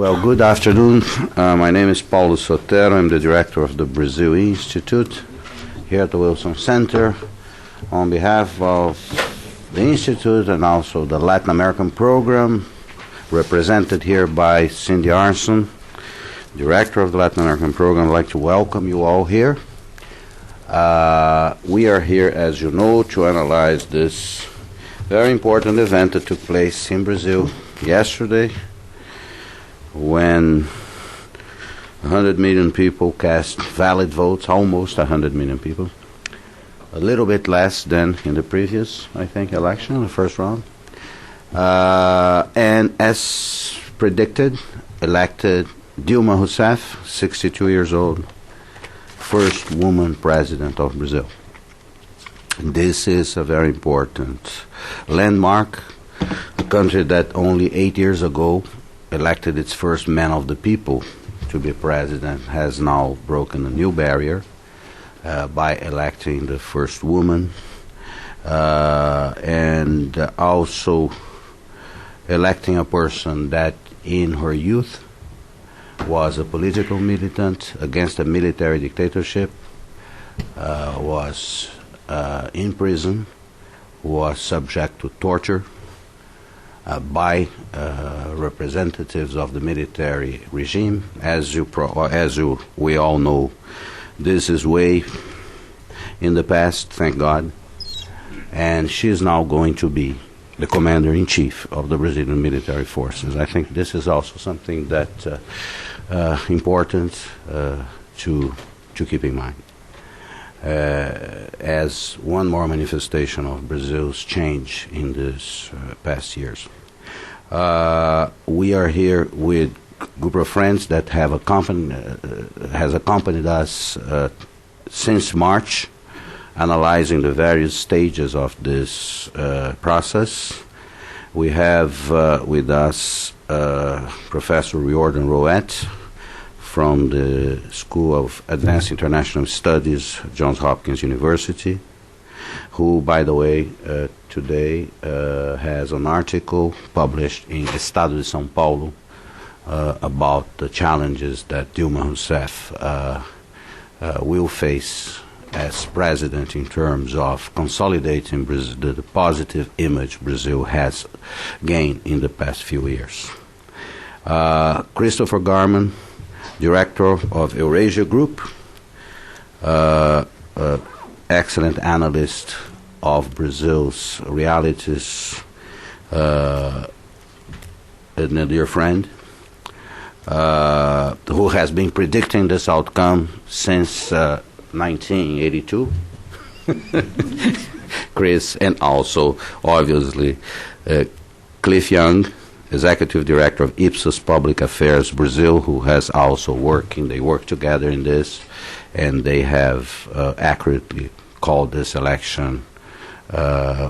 Well, good afternoon. My name is Paulo Sotero. I'm the director of the Brazil Institute here at the Wilson Center. On behalf of the Institute and also the Latin American program, represented here by Cindy Arson, director of the Latin American program, I'd like to welcome you all here. We are here, as you know, to analyze this very important event that took place in Brazil yesterday, when 100 million people cast valid votes, almost 100 million people, a little bit less than in the previous, I think, election, the first round. And as predicted, elected Dilma Rousseff, 62 years old, first woman president of Brazil. This is a very important landmark. A country that only 8 years ago elected its first man of the people to be president has now broken a new barrier by electing the first woman and also electing a person that in her youth was a political militant against a military dictatorship, was in prison, was subject to torture by representatives of the military regime. As we all know, this is way in the past, thank God, and she is now going to be the commander-in-chief of the Brazilian military forces. I think this is also something that important to keep in mind as one more manifestation of Brazil's change in these past years. We are here with a group of friends that have has accompanied us since March, analyzing the various stages of this process. We have with us Professor Riordan Roett from the School of Advanced International Studies, Johns Hopkins University, who, by the way, today has an article published in Estado de São Paulo about the challenges that Dilma Rousseff will face as president in terms of consolidating the positive image Brazil has gained in the past few years. Christopher Garman, director of Eurasia Group, excellent analyst of Brazil's realities, and a dear friend, who has been predicting this outcome since 1982. Chris, and also, obviously, Cliff Young, Executive Director of Ipsos Public Affairs Brazil, who has also they work together in this, and they have accurately called this election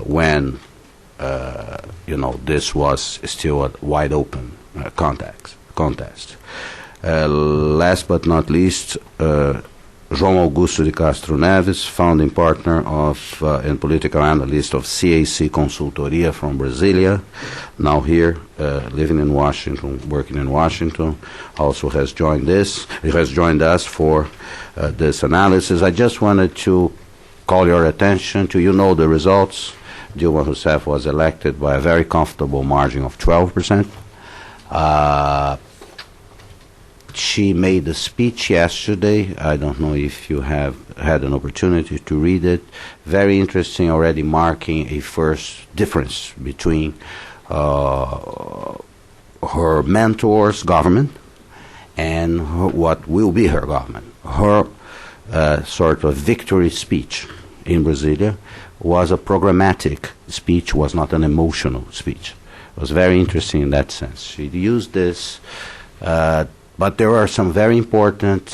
when, this was still a wide open contest. Last but not least, João Augusto de Castro Neves, founding partner of and political analyst of CAC Consultoria from Brasilia, now here, living in Washington, working in Washington, also has joined us for this analysis. I just wanted to call your attention to, the results. Dilma Rousseff was elected by a very comfortable margin of 12%. She made a speech yesterday. I don't know if you have had an opportunity to read it. Very interesting, already marking a first difference between her mentor's government and what will be her government. Her sort of victory speech in Brasilia was a programmatic speech, was not an emotional speech. It was very interesting in that sense. She used this but there are some very important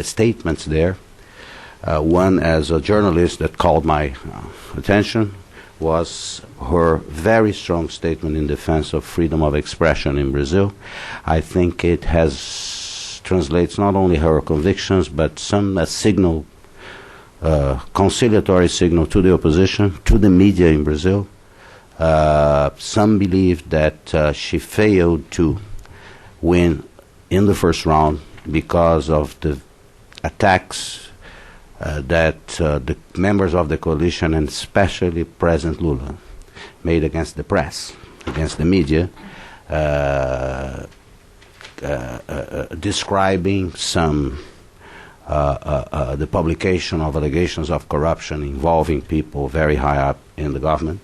statements there. One, as a journalist, that called my attention was her very strong statement in defense of freedom of expression in Brazil. I think it translates not only her convictions, but some signal, conciliatory signal to the opposition, to the media in Brazil. Some believe that she failed to win in the first round because of the attacks that the members of the coalition, and especially President Lula, made against the press, against the media, describing some the publication of allegations of corruption involving people very high up in the government,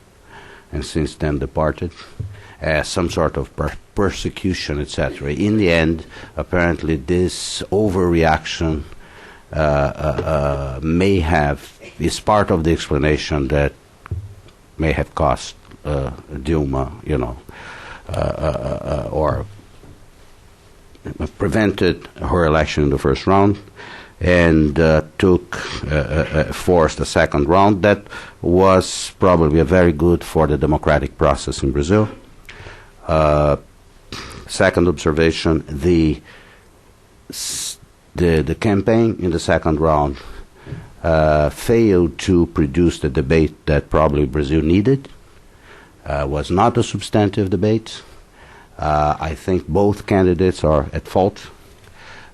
and since then departed, as some sort of persecution, etc. In the end, apparently this overreaction is part of the explanation that may have cost Dilma, or prevented her election in the first round, and forced a second round that was probably very good for the democratic process in Brazil. Second observation, the campaign in the second round failed to produce the debate that probably Brazil needed. Was not a substantive debate. I think both candidates are at fault.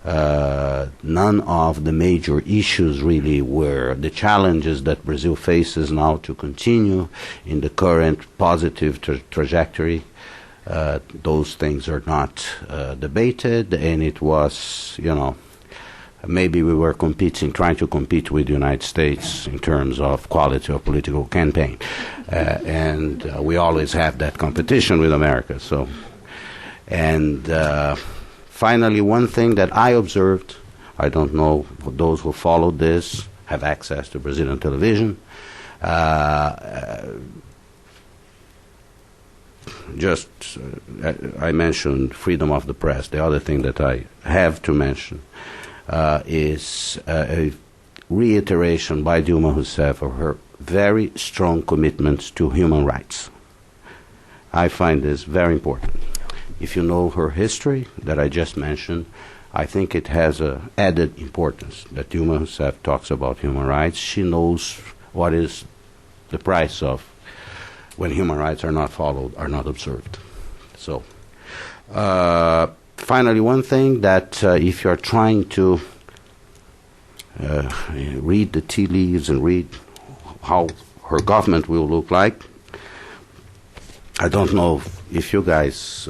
None of the major issues really were the challenges that Brazil faces now to continue in the current positive trajectory. Those things are not debated, and it was, maybe we were trying to compete with the United States in terms of quality of political campaign. And we always have that competition with America. So, and finally, one thing that I observed, I don't know if those who followed this have access to Brazilian television. I mentioned freedom of the press. The other thing that I have to mention is a reiteration by Dilma Rousseff of her very strong commitments to human rights. I find this very important. If you know her history that I just mentioned, I think it has an added importance that Dilma Rousseff talks about human rights. She knows what is the price of when human rights are not followed, are not observed. So, finally, one thing that if you're trying to read the tea leaves and read how her government will look like, I don't know if you guys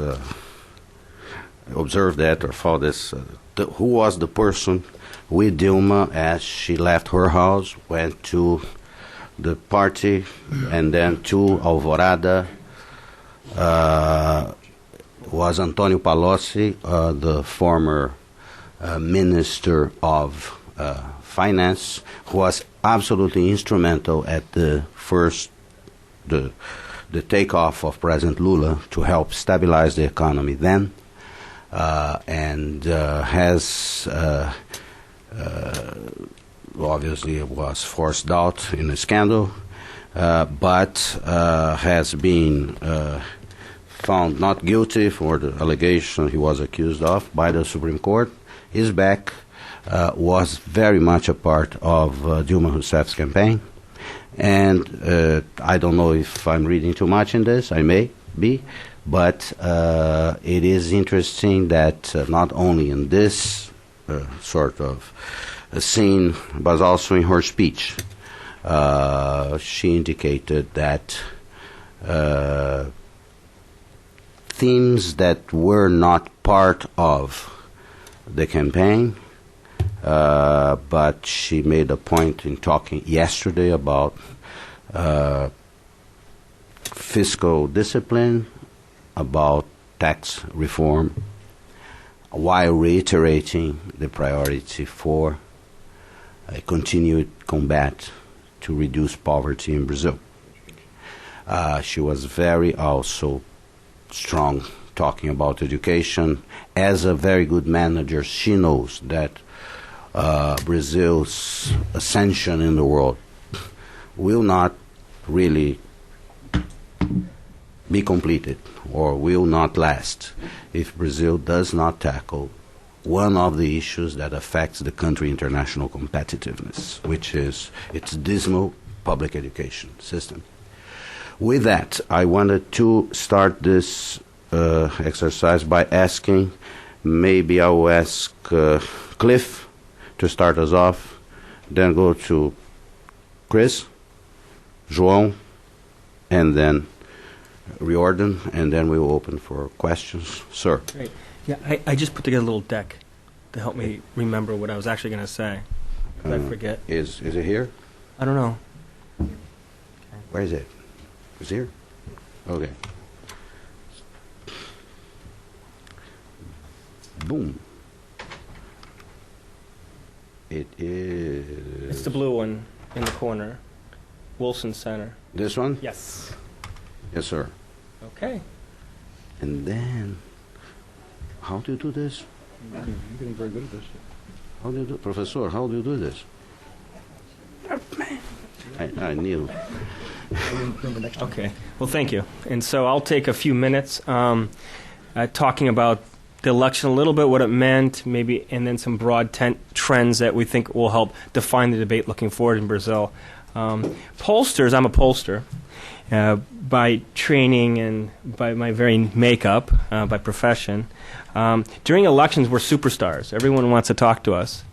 observed that or follow this. Who was the person with Dilma as she left her house, went to the party, and then to Alvorada? Was Antonio Palocci, the former Minister of Finance, who was absolutely instrumental at the takeoff of President Lula to help stabilize the economy then, and has obviously was forced out in a scandal, but has been found not guilty for the allegation he was accused of by the Supreme Court, is back, was very much a part of Dilma Rousseff's campaign. And I don't know if I'm reading too much in this, I may be, but it is interesting that not only in this sort of scene, but also in her speech, she indicated that themes that were not part of the campaign, but she made a point in talking yesterday about fiscal discipline, about tax reform, while reiterating the priority for a continued combat to reduce poverty in Brazil. She was very also strong talking about education. As a very good manager, she knows that Brazil's ascension in the world will not really be completed or will not last if Brazil does not tackle one of the issues that affects the country's international competitiveness, which is its dismal public education system. With that, I wanted to start this exercise by asking Maybe I will ask Cliff to start us off, then go to Chris, João, and then Riordan, and then we will open for questions. Sir. Great. Yeah, I just put together a little deck to help me remember what I was actually going to say. 'Cause I forget. Is it here? I don't know. Where is it? It's here? Okay. Boom. It is... It's the blue one in the corner. Wilson Center. This one? Yes. Yes, sir. Okay. And then, how do you do this? You're getting very good at this. How do you do, Professor, how do you do this? I knew. Okay. Well, thank you. And so I'll take a few minutes talking about the election a little bit, what it meant, maybe, and then some broad trends that we think will help define the debate looking forward in Brazil. Pollsters, I'm a pollster by training and by my very makeup, by profession. During elections, we're superstars. Everyone wants to talk to us.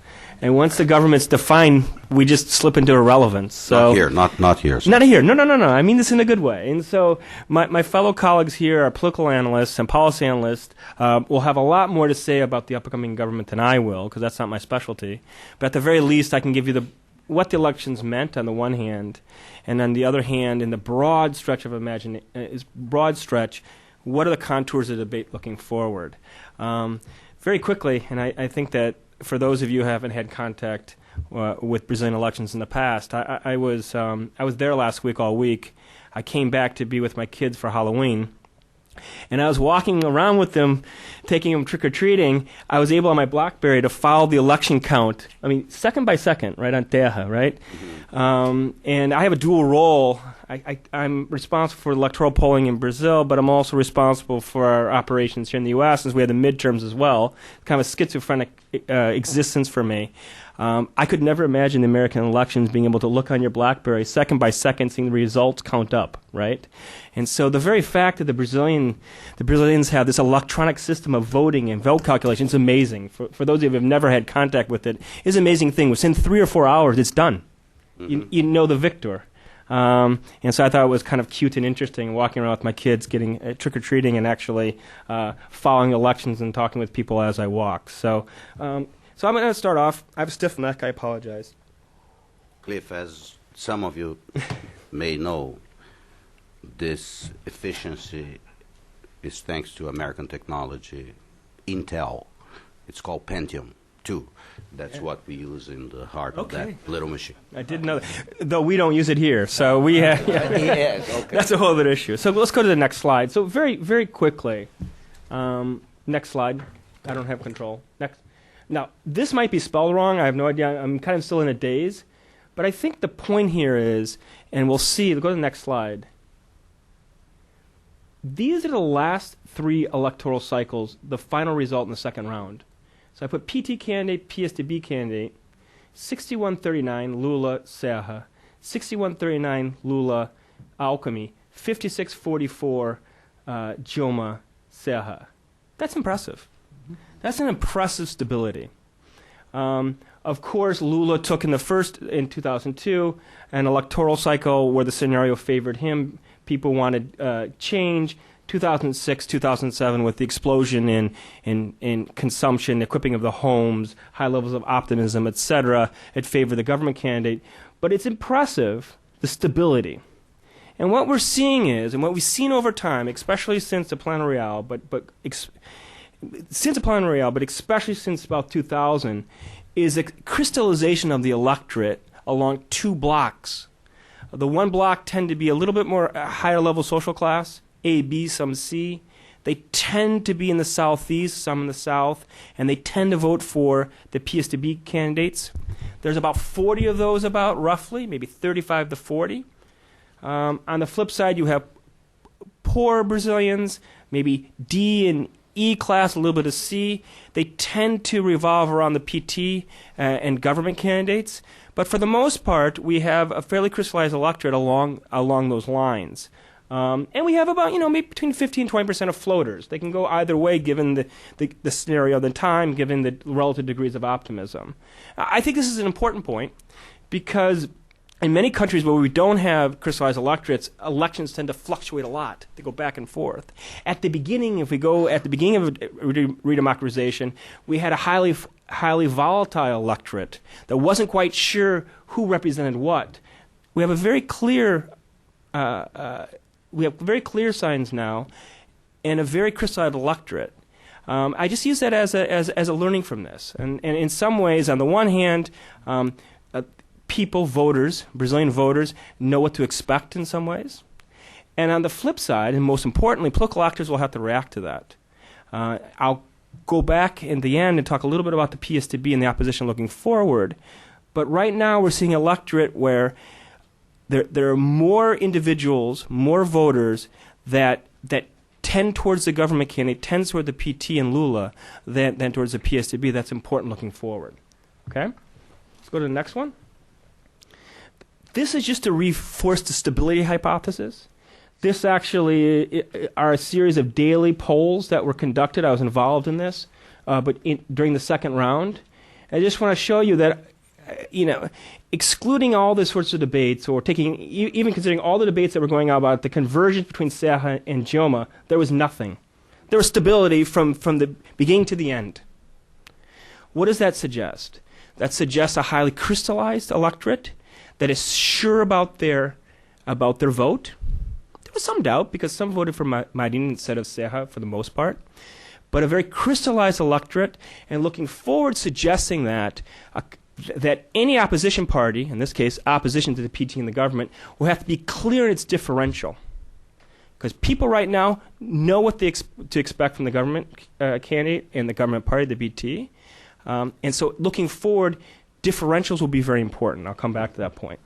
And once the government's defined, we just slip into irrelevance. So not here, not here. Sir. Not here. No. I mean this in a good way. And so my fellow colleagues here are political analysts and policy analysts will have a lot more to say about the upcoming government than I will, because that's not my specialty. But at the very least, I can give you what the elections meant on the one hand, and on the other hand, in the broad stretch of what are the contours of the debate looking forward? Very quickly, and I think that for those of you who haven't had contact with Brazilian elections in the past, I was there last week all week. I came back to be with my kids for Halloween, and I was walking around with them, taking them trick-or-treating. I was able on my BlackBerry to follow the election count. I mean, second by second, right on Terra, right? Mm-hmm. And I have a dual role. I'm responsible for electoral polling in Brazil, but I'm also responsible for our operations here in the U.S. since we have the midterms as well. Kind of a schizophrenic existence for me. I could never imagine the American elections being able to look on your BlackBerry second by second, seeing the results count up, right? And so the very fact that the Brazilians have this electronic system of voting and vote calculation is amazing. For those of you who have never had contact with it, it's an amazing thing. Within 3 or 4 hours, it's done. Mm-hmm. You know the victor. And so I thought it was kind of cute and interesting walking around with my kids, getting trick-or-treating and actually following elections and talking with people as I walk. So I'm going to start off. I have a stiff neck. I apologize. Cliff, as some of you may know, this efficiency is thanks to American technology, Intel. It's called Pentium 2. That's what we use in the heart of that little machine. I didn't know that. Though we don't use it here. So we yes, okay. That's a whole other issue. So let's go to the next slide. So very, very quickly. Next slide. I don't have control. Next. Now, this might be spelled wrong. I have no idea. I'm kind of still in a daze. But I think the point here is, and we'll see, go to the next slide. These are the last 3 electoral cycles, the final result in the second round. So I put PT candidate, PSDB candidate, 6139 Lula Serra, 6139 Lula Alckmin, 5644 Dilma Serra. That's impressive. That's an impressive stability. Of course, Lula took in 2002, an electoral cycle where the scenario favored him. People wanted change. 2006, 2007, with the explosion in consumption, equipping of the homes, high levels of optimism, etc., it favored the government candidate. But it's impressive, the stability. And what we're seeing is, and what we've seen over time, especially since the Plan Real, but especially since about 2000, is a crystallization of the electorate along 2 blocks. The one block tend to be a little bit more higher level social class, A, B, some C. They tend to be in the southeast, some in the south, and they tend to vote for the PSDB candidates. There's about 40 of those roughly, maybe 35 to 40. On the flip side, you have poor Brazilians, maybe D and E class, a little bit of C. They tend to revolve around the PT and government candidates. But for the most part, we have a fairly crystallized electorate along those lines. And we have about, maybe between 15 and 20% of floaters. They can go either way given the scenario of the time, given the relative degrees of optimism. I think this is an important point because in many countries where we don't have crystallized electorates, elections tend to fluctuate a lot. They go back and forth. At the beginning, if we go at the beginning of redemocratization, we had a highly volatile electorate that wasn't quite sure who represented what. We have a very clear signs now and a very crystallized electorate. I just use that as a learning from this. And in some ways, on the one hand, Brazilian voters, know what to expect in some ways. And on the flip side, and most importantly, political actors will have to react to that. I'll go back in the end and talk a little bit about the PSDB and the opposition looking forward. But right now we're seeing an electorate where there are more individuals, more voters that tend towards the government candidate, tends toward the PT and Lula than towards the PSDB. That's important looking forward. Okay? Let's go to the next one. This is just to reinforce the stability hypothesis. This actually are a series of daily polls that were conducted. I was involved in this, during the second round. I just want to show you that, excluding all these sorts of debates, or even considering all the debates that were going on about the convergence between Serra and Dilma, there was nothing. There was stability from the beginning to the end. What does that suggest? That suggests a highly crystallized electorate that is sure about their vote. There was some doubt because some voted for Marin instead of Serra for the most part, but a very crystallized electorate, and looking forward, suggesting that any opposition party, in this case opposition to the PT and the government, will have to be clear in its differential. Because people right now know what to expect from the government candidate and the government party, the BT. And so looking forward, differentials will be very important. I'll come back to that point.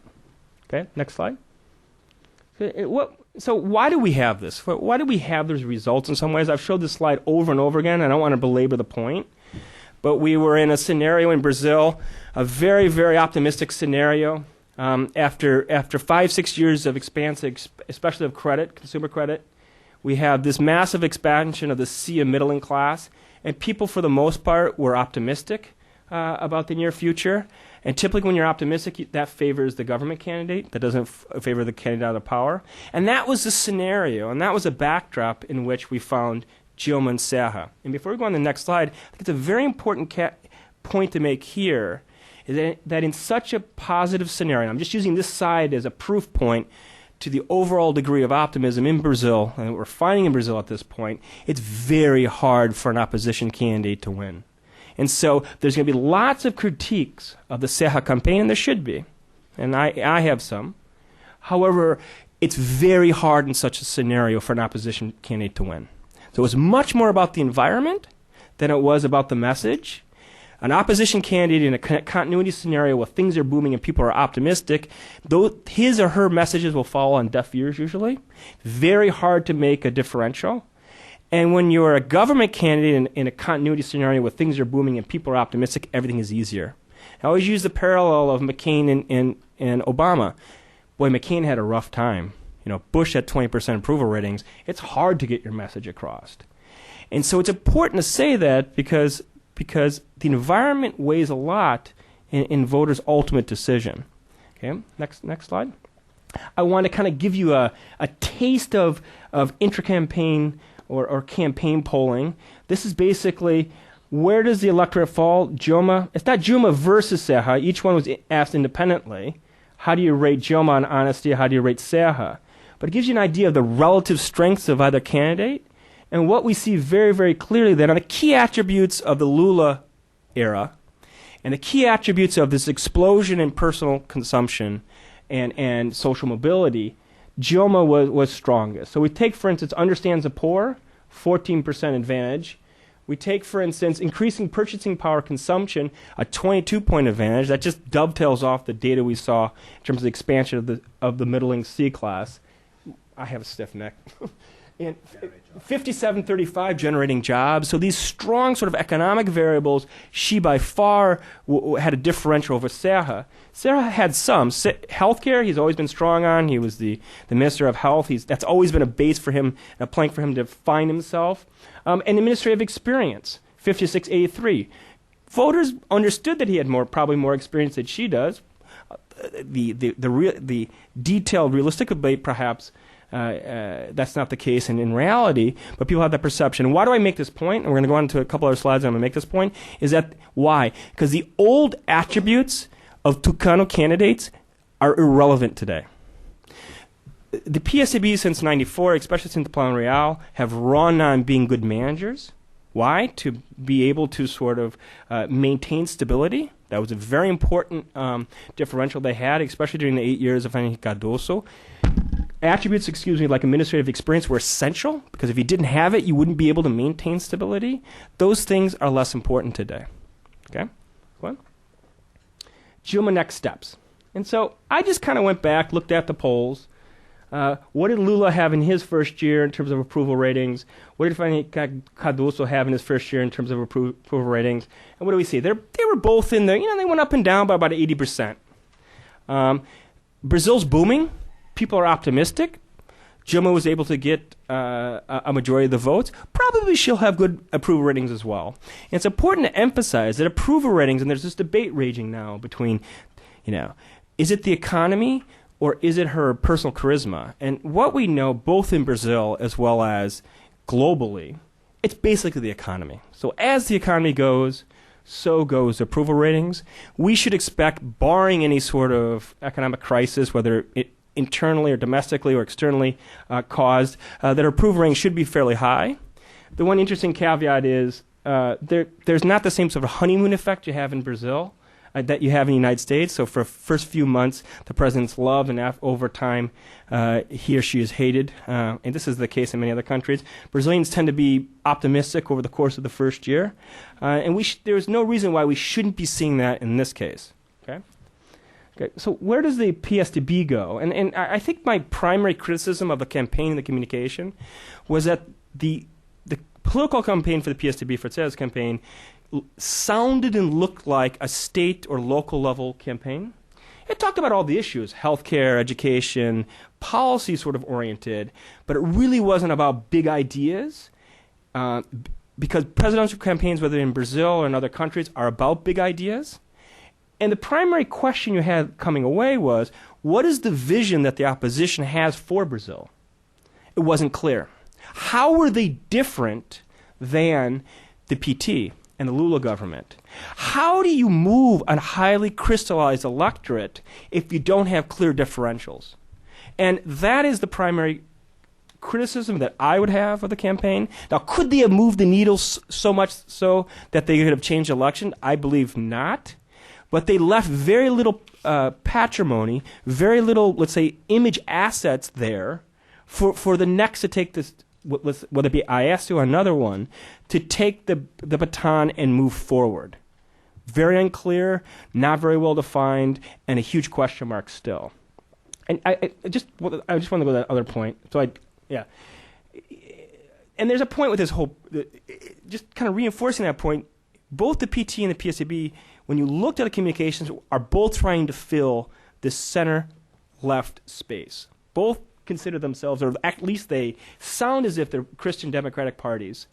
Okay, next slide. So why do we have this? Why do we have those results in some ways? I've showed this slide over and over again. I don't want to belabor the point. But we were in a scenario in Brazil, a very, very optimistic scenario. After 5-6 years of expansion, especially of credit, consumer credit, we have this massive expansion of the sea and middling class. And people, for the most part, were optimistic about the near future. And typically when you're optimistic, that favors the government candidate. That doesn't favor the candidate out of power. And that was the scenario, and that was a backdrop in which we found Dilma and Serra. And before we go on to the next slide, I think it's a very important point to make here, is that in such a positive scenario, I'm just using this side as a proof point to the overall degree of optimism in Brazil, and what we're finding in Brazil at this point, it's very hard for an opposition candidate to win. And so there's going to be lots of critiques of the Serra campaign, and there should be, and I have some. However, it's very hard in such a scenario for an opposition candidate to win. So it was much more about the environment than it was about the message. An opposition candidate in a continuity scenario where things are booming and people are optimistic, though his or her messages will fall on deaf ears usually. Very hard to make a differential. And when you're a government candidate in a continuity scenario where things are booming and people are optimistic, everything is easier. I always use the parallel of McCain and Obama. Boy, McCain had a rough time. Bush had 20% approval ratings. It's hard to get your message across. And so it's important to say that because the environment weighs a lot in voters' ultimate decision. Okay, next slide. I want to kind of give you a taste of intra-campaign or campaign polling. This is basically, where does the electorate fall? Dilma. It's not Dilma versus Serra. Each one was asked independently. How do you rate Dilma on honesty? How do you rate Serra? But it gives you an idea of the relative strengths of either candidate. And what we see very, very clearly, that on the key attributes of the Lula era and the key attributes of this explosion in personal consumption and social mobility, Dilma was strongest. So we take, for instance, understands the poor, 14% advantage. We take, for instance, increasing purchasing power consumption, a 22-point advantage. That just dovetails off the data we saw in terms of the expansion of the middling C class. I have a stiff neck. And 57-35 generating jobs. So these strong sort of economic variables, she by far had a differential over Serra. Serra had some. Healthcare, he's always been strong on. He was the Minister of Health. That's always been a base for him, a plank for him to find himself. And administrative experience, 56-83. Voters understood that he had probably more experience than she does. The detailed, realistic debate, perhaps, that's not the case in reality, but people have that perception. Why do I make this point? And we're going to go on to a couple other slides and I'm going to make this point. Is that why? Because the old attributes of Tucano candidates are irrelevant today. The PSDB since '94, especially since the Plan Real, have run on being good managers. Why? To be able to sort of maintain stability. That was a very important differential they had, especially during the 8 years of Henrique Cardoso. Attributes, like administrative experience, were essential because if you didn't have it, you wouldn't be able to maintain stability. Those things are less important today. Okay? What? Dilma next steps. And so I just kind of went back, looked at the polls. What did Lula have in his first year in terms of approval ratings? What did Henrique Cardoso have in his first year in terms of approval ratings? And what do we see? They were both in there. They went up and down by about 80%. Brazil's booming. People are optimistic. Dilma was able to get a majority of the votes. Probably she'll have good approval ratings as well. And it's important to emphasize that approval ratings, and there's this debate raging now between, is it the economy or is it her personal charisma? And what we know, both in Brazil as well as globally, it's basically the economy. So as the economy goes, so goes approval ratings. We should expect, barring any sort of economic crisis, whether it internally or domestically or externally caused, that our approval rating should be fairly high. The one interesting caveat is there's not the same sort of honeymoon effect you have in Brazil that you have in the United States. So for first few months, the president's loved, and over time, he or she is hated. And this is the case in many other countries. Brazilians tend to be optimistic over the course of the first year. And there's no reason why we shouldn't be seeing that in this case. Okay, so where does the PSDB go? And I think my primary criticism of the campaign and the communication was that the political campaign for the PSDB, for Serra's campaign, sounded and looked like a state or local level campaign. It talked about all the issues, healthcare, education, policy sort of oriented, but it really wasn't about big ideas because presidential campaigns, whether in Brazil or in other countries, are about big ideas. And the primary question you had coming away was, what is the vision that the opposition has for Brazil? It wasn't clear. How were they different than the PT and the Lula government? How do you move a highly crystallized electorate if you don't have clear differentials? And that is the primary criticism that I would have of the campaign. Now, could they have moved the needle so much so that they could have changed the election? I believe not. But they left very little patrimony, very little, let's say, image assets there for the next to take this, whether it be Inácio or another one, to take the baton and move forward. Very unclear, not very well defined, and a huge question mark still. And I just want to go to that other point. And there's a point with this whole, just kind of reinforcing that point. Both the PT and the PSDB, when you looked at the communications, are both trying to fill this center-left space. Both consider themselves, or at least they sound as if they're Christian democratic parties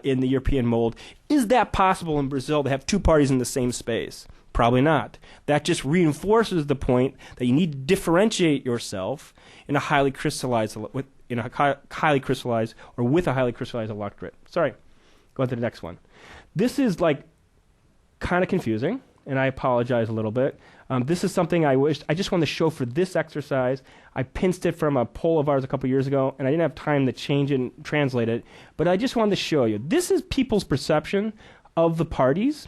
in the European mold. Is that possible in Brazil to have two parties in the same space? Probably not. That just reinforces the point that you need to differentiate yourself in a highly crystallized, with a highly crystallized electorate. Sorry, go on to the next one. This is kind of confusing, and I apologize a little bit. This is something I just wanted to show for this exercise. I pinched it from a poll of ours a couple years ago, and I didn't have time to change it and translate it, but I just wanted to show you. This is people's perception of the parties.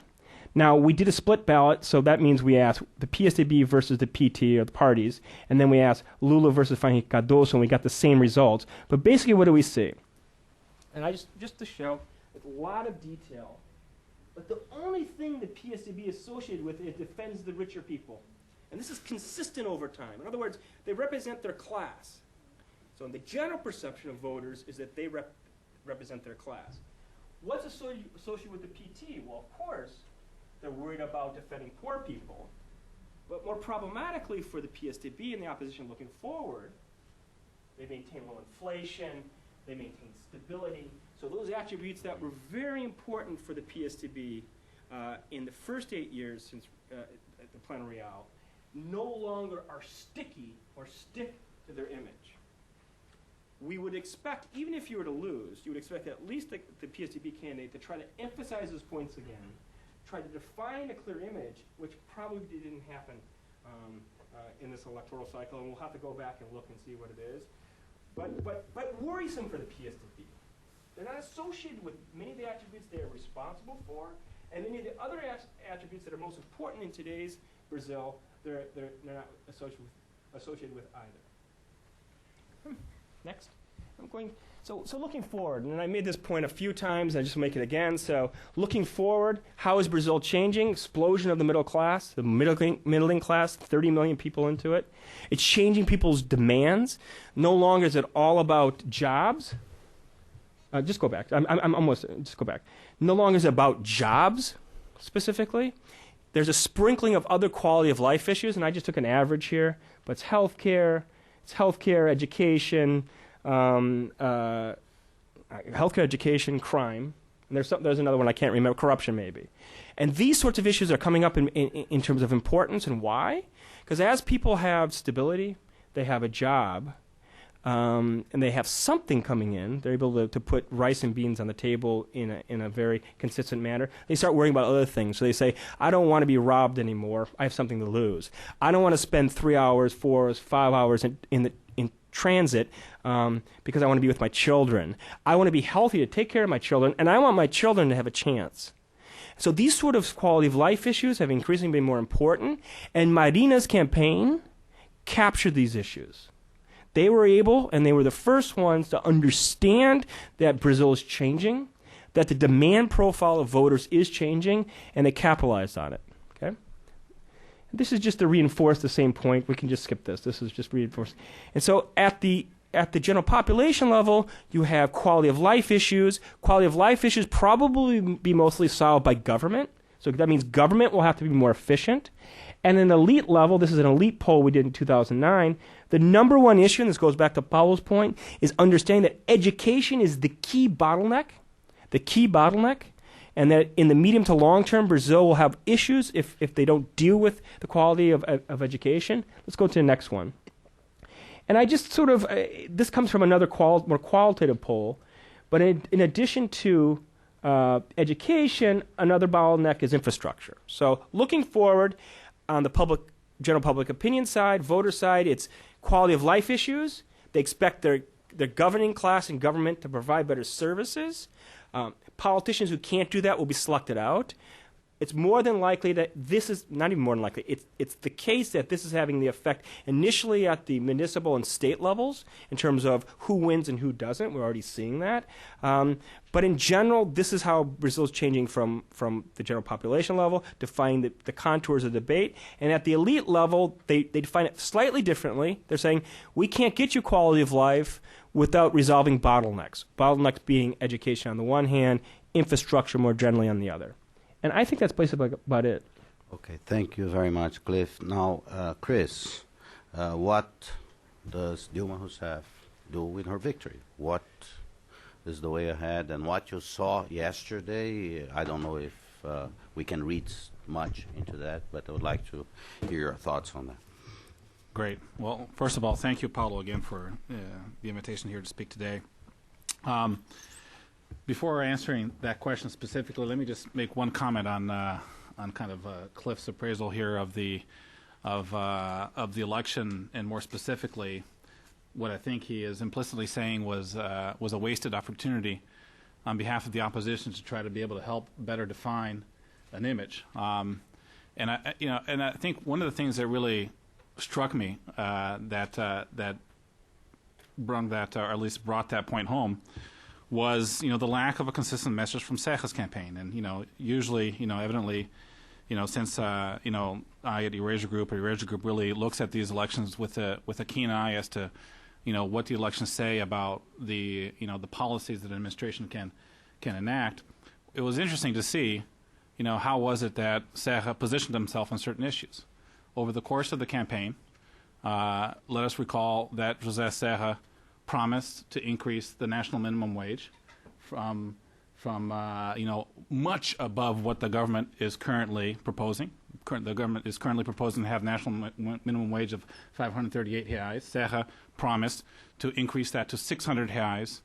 Now, we did a split ballot, so that means we asked the PSDB versus the PT, or the parties, and then we asked Lula versus Henrique Cardoso, and we got the same results. But basically, what do we see? And I just to show, with a lot of detail, but the only thing the PSDB is associated with, it defends the richer people. And this is consistent over time. In other words, they represent their class. So the general perception of voters is that they represent their class. What's associated with the PT? Well, of course, they're worried about defending poor people. But more problematically for the PSDB and the opposition looking forward, they maintain low inflation, they maintain stability. So those attributes that were very important for the PSDB in the first 8 years since at the Plan Real no longer are sticky or stick to their image. We would expect, even if you were to lose, you would expect at least the PSDB candidate to try to emphasize those points again, try to define a clear image, which probably didn't happen in this electoral cycle, and we'll have to go back and look and see what it is. But worrisome for the PSDB. They're not associated with many of the attributes they are responsible for, and many of the other attributes that are most important in today's Brazil, they're not associated with either. Next. I'm going, so looking forward, and I made this point a few times, and I just make it again. So looking forward, how is Brazil changing? Explosion of the middle class, the middling class, 30 million people into it. It's changing people's demands. No longer is it all about jobs. Just go back. I'm almost, just go back. No longer is it about jobs, specifically. There's a sprinkling of other quality of life issues, and I just took an average here, but it's healthcare, education, crime, and there's another one I can't remember, corruption maybe. And these sorts of issues are coming up in terms of importance, and why? Because as people have stability, they have a job, and they have something coming in, they're able to put rice and beans on the table in a very consistent manner. They start worrying about other things. So they say, I don't want to be robbed anymore. I have something to lose. I don't want to spend 3 hours, 4 hours, 5 hours in transit because I want to be with my children. I want to be healthy to take care of my children, and I want my children to have a chance. So these sort of quality of life issues have increasingly been more important, and Marina's campaign captured these issues. They were able, and they were the first ones to understand that Brazil is changing, that the demand profile of voters is changing, and they capitalized on it. Okay? This is just to reinforce the same point. We can just skip this. This is just reinforcing. And so at the general population level, you have quality of life issues. Quality of life issues probably be mostly solved by government. So that means government will have to be more efficient. And an elite level, this is an elite poll we did in 2009, the number one issue, and this goes back to Paulo's point, is understanding that education is the key bottleneck, and that in the medium to long term, Brazil will have issues if they don't deal with the quality of education. Let's go to the next one. And I just sort of, this comes from another more qualitative poll, but in addition to education, another bottleneck is infrastructure. So looking forward, on the general public opinion side, voter side, it's quality of life issues. They expect their governing class and government to provide better services. Politicians who can't do that will be selected out. It's more than likely that this is, not even more than likely, it's the case that this is having the effect initially at the municipal and state levels in terms of who wins and who doesn't. We're already seeing that. But in general, this is how Brazil is changing from the general population level, defining the contours of debate. And at the elite level, they define it slightly differently. They're saying, we can't get you quality of life without resolving bottlenecks. Bottlenecks being education on the one hand, infrastructure more generally on the other. And I think that's basically about it. Okay, thank you very much, Cliff. Now, Chris, what does Dilma Rousseff do with her victory? What is the way ahead? And what you saw yesterday, I don't know if we can read much into that, but I would like to hear your thoughts on that. Great. Well, first of all, thank you, Paulo, again for the invitation here to speak today. Before answering that question specifically, let me just make one comment on kind of Cliff's appraisal here of the election, and more specifically, what I think he is implicitly saying was a wasted opportunity on behalf of the opposition to try to be able to help better define an image. And I think one of the things that really struck me that brung that, or at least brought that point home, was the lack of a consistent message from Serra's campaign. And usually evidently since I at Erasure Group really looks at these elections with a keen eye as to what the elections say about the policies that an administration can enact. It was interesting to see, how was it that Serra positioned himself on certain issues over the course of the campaign. Let us recall that José Serra promised to increase the national minimum wage from much above what the government is currently proposing. The government is currently proposing to have national minimum wage of 538 reais. Serra promised to increase that to 600 reais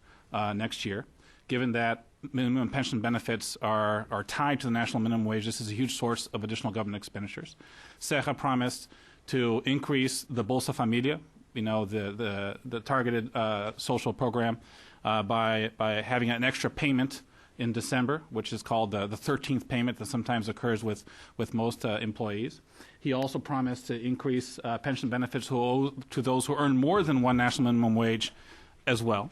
next year. Given that minimum pension benefits are tied to the national minimum wage, this is a huge source of additional government expenditures. Serra promised to increase the Bolsa Familia, the targeted social program, by having an extra payment in December, which is called the 13th payment that sometimes occurs with most employees. He also promised to increase pension benefits to those who earn more than one national minimum wage as well.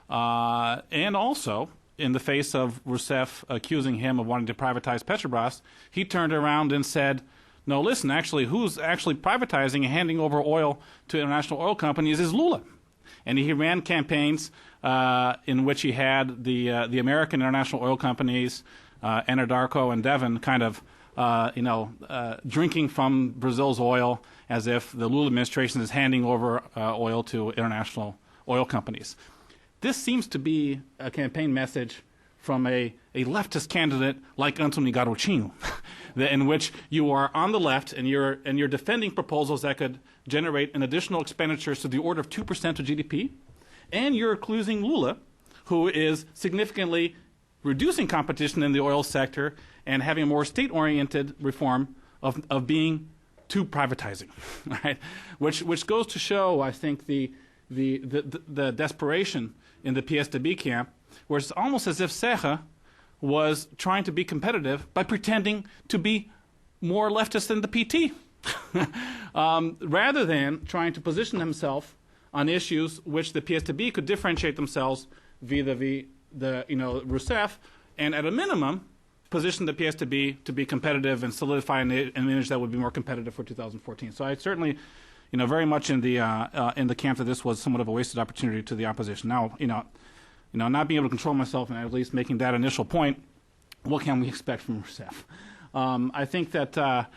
And also, in the face of Rousseff accusing him of wanting to privatize Petrobras, he turned around and said, no, listen, actually, who's actually privatizing and handing over oil to international oil companies is Lula. And he ran campaigns in which he had the American international oil companies, Anadarko and Devon, kind of drinking from Brazil's oil as if the Lula administration is handing over oil to international oil companies. This seems to be a campaign message from a leftist candidate like Antony Garotinho, in which you are on the left and you're defending proposals that could generate an additional expenditures to the order of 2% of GDP, and you're accusing Lula, who is significantly reducing competition in the oil sector and having a more state-oriented reform of being too privatizing, right? Which goes to show, I think, the desperation in the PSDB camp, where it's almost as if Serra was trying to be competitive by pretending to be more leftist than the PT, rather than trying to position himself on issues which the PSDB could differentiate themselves vis-a-vis the Rousseff, and at a minimum position the PSDB to be competitive and solidify an image that would be more competitive for 2014. So I certainly, very much in the camp that this was somewhat of a wasted opportunity to the opposition. Now, not being able to control myself and at least making that initial point, what can we expect from Rousseff? I think that, Paulo,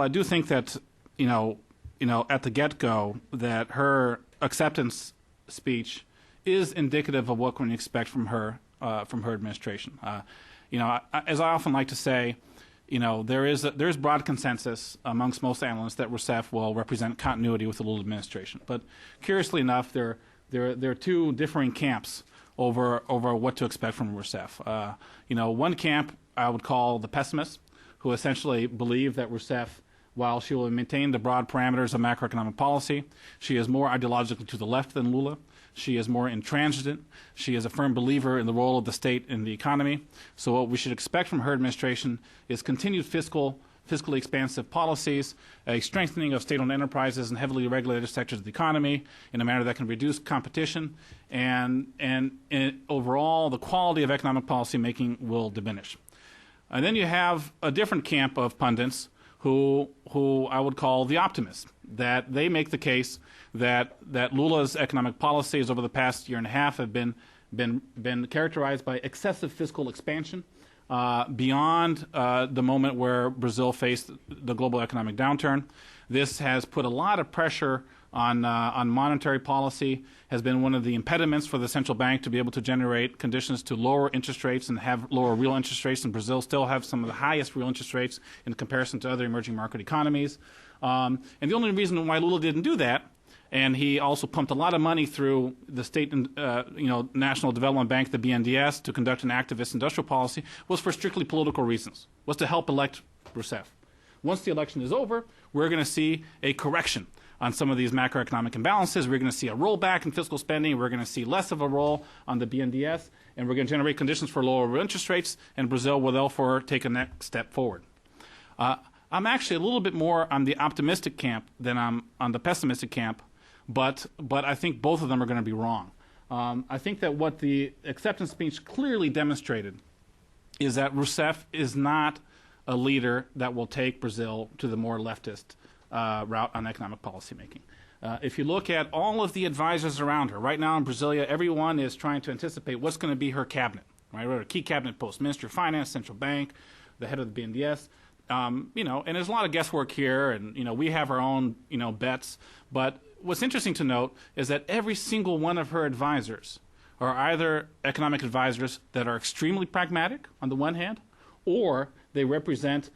I do think that, at the get-go, that her acceptance speech is indicative of what can we expect from her administration. As I often like to say, there's broad consensus amongst most analysts that Rousseff will represent continuity with the Lula administration. But curiously enough, there are two differing camps over what to expect from Rousseff. One camp I would call the pessimists, who essentially believe that Rousseff, while she will maintain the broad parameters of macroeconomic policy, she is more ideologically to the left than Lula. She is more intransigent. She is a firm believer in the role of the state in the economy. So what we should expect from her administration is continued fiscally expansive policies, a strengthening of state-owned enterprises and heavily regulated sectors of the economy in a manner that can reduce competition, and overall the quality of economic policy making will diminish. And then you have a different camp of pundits who I would call the optimists, that they make the case that Lula's economic policies over the past year and a half have been characterized by excessive fiscal expansion beyond the moment where Brazil faced the global economic downturn. This has put a lot of pressure on monetary policy, has been one of the impediments for the central bank to be able to generate conditions to lower interest rates and have lower real interest rates. And Brazil still have some of the highest real interest rates in comparison to other emerging market economies. And the only reason why Lula didn't do that, and he also pumped a lot of money through the state, National Development Bank, the BNDES, to conduct an activist industrial policy, was for strictly political reasons, was to help elect Rousseff. Once the election is over, we're going to see a correction on some of these macroeconomic imbalances. We're going to see a rollback in fiscal spending. We're going to see less of a roll on the BNDES, and we're going to generate conditions for lower interest rates, and Brazil will therefore take a next step forward. I'm actually a little bit more on the optimistic camp than I'm on the pessimistic camp, but I think both of them are going to be wrong. I think that what the acceptance speech clearly demonstrated is that Rousseff is not a leader that will take Brazil to the more leftist route on economic policy making. If you look at all of the advisors around her, right now in Brasilia, everyone is trying to anticipate what's going to be her cabinet, right? Her key cabinet posts, Minister of Finance, Central Bank, the head of the BNDES, and there's a lot of guesswork here, and, we have our own, bets. But what's interesting to note is that every single one of her advisors are either economic advisors that are extremely pragmatic on the one hand, or they represent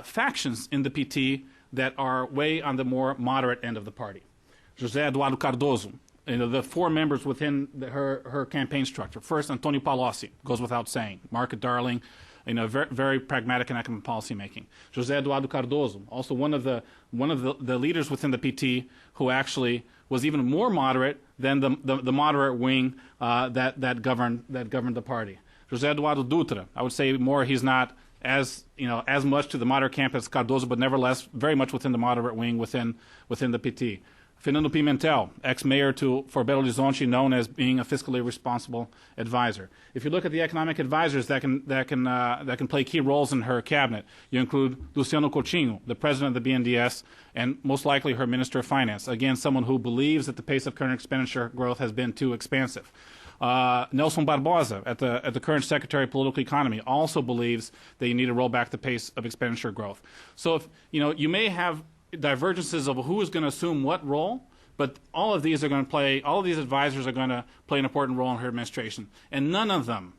factions in the PT that are way on the more moderate end of the party. José Eduardo Cardoso, the four members within her campaign structure. First, Antonio Palocci, goes without saying, market darling, very, very pragmatic in economic policy making. José Eduardo Cardoso, also one of the leaders within the PT who actually was even more moderate than the moderate wing that governed the party. José Eduardo Dutra, I would say more he's not as much to the moderate camp as Cardoso, but nevertheless very much within the moderate wing within the PT. Fernando Pimentel, ex-mayor for Belo Horizonte, known as being a fiscally responsible advisor. If you look at the economic advisors that can play key roles in her cabinet, you include Luciano Coutinho, the president of the BNDES, and most likely her minister of finance. Again, someone who believes that the pace of current expenditure growth has been too expansive. Nelson Barbosa, at the current Secretary of Political Economy, also believes that you need to roll back the pace of expenditure growth. So if you may have divergences of who is going to assume what role, but all of these advisors are going to play an important role in her administration, and none of them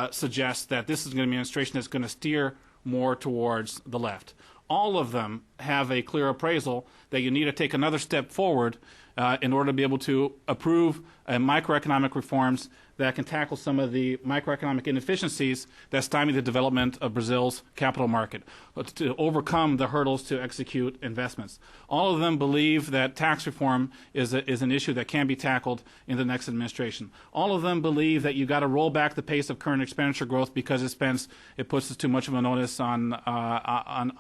suggest that this is going to be an administration that's going to steer more towards the left. All of them have a clear appraisal that you need to take another step forward in order to be able to approve microeconomic reforms that can tackle some of the microeconomic inefficiencies that stymie the development of Brazil's capital market, to overcome the hurdles to execute investments. All of them believe that tax reform is an issue that can be tackled in the next administration. All of them believe that you've got to roll back the pace of current expenditure growth because it puts too much of an onus on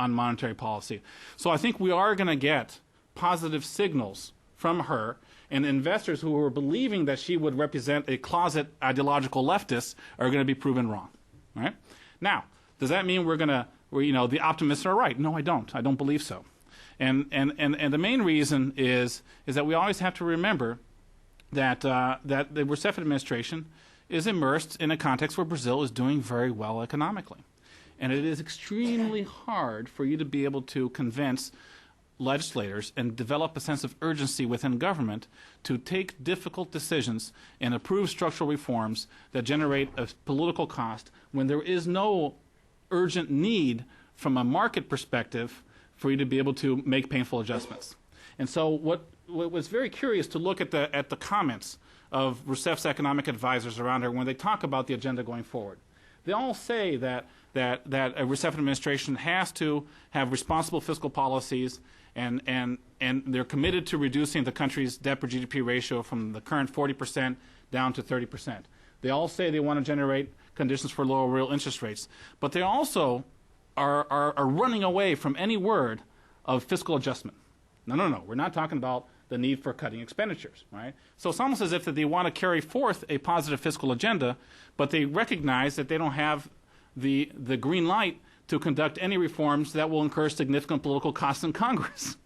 monetary policy. So I think we are going to get positive signals from her, and investors who were believing that she would represent a closet ideological leftist are going to be proven wrong. Right? Now, does that mean the optimists are right? No, I don't. I don't believe so. And the main reason is that we always have to remember that the Rousseff administration is immersed in a context where Brazil is doing very well economically. And it is extremely hard for you to be able to convince legislators and develop a sense of urgency within government to take difficult decisions and approve structural reforms that generate a political cost when there is no urgent need from a market perspective for you to be able to make painful adjustments. And so what was very curious to look at the comments of Rousseff's economic advisors around her when they talk about the agenda going forward. They all say that a Rousseff administration has to have responsible fiscal policies, and they're committed to reducing the country's debt per GDP ratio from the current 40% down to 30%. They all say they want to generate conditions for lower real interest rates, but they also are running away from any word of fiscal adjustment. No, we're not talking about the need for cutting expenditures, right? So it's almost as if that they want to carry forth a positive fiscal agenda, but they recognize that they don't have the green light to conduct any reforms that will incur significant political costs in Congress.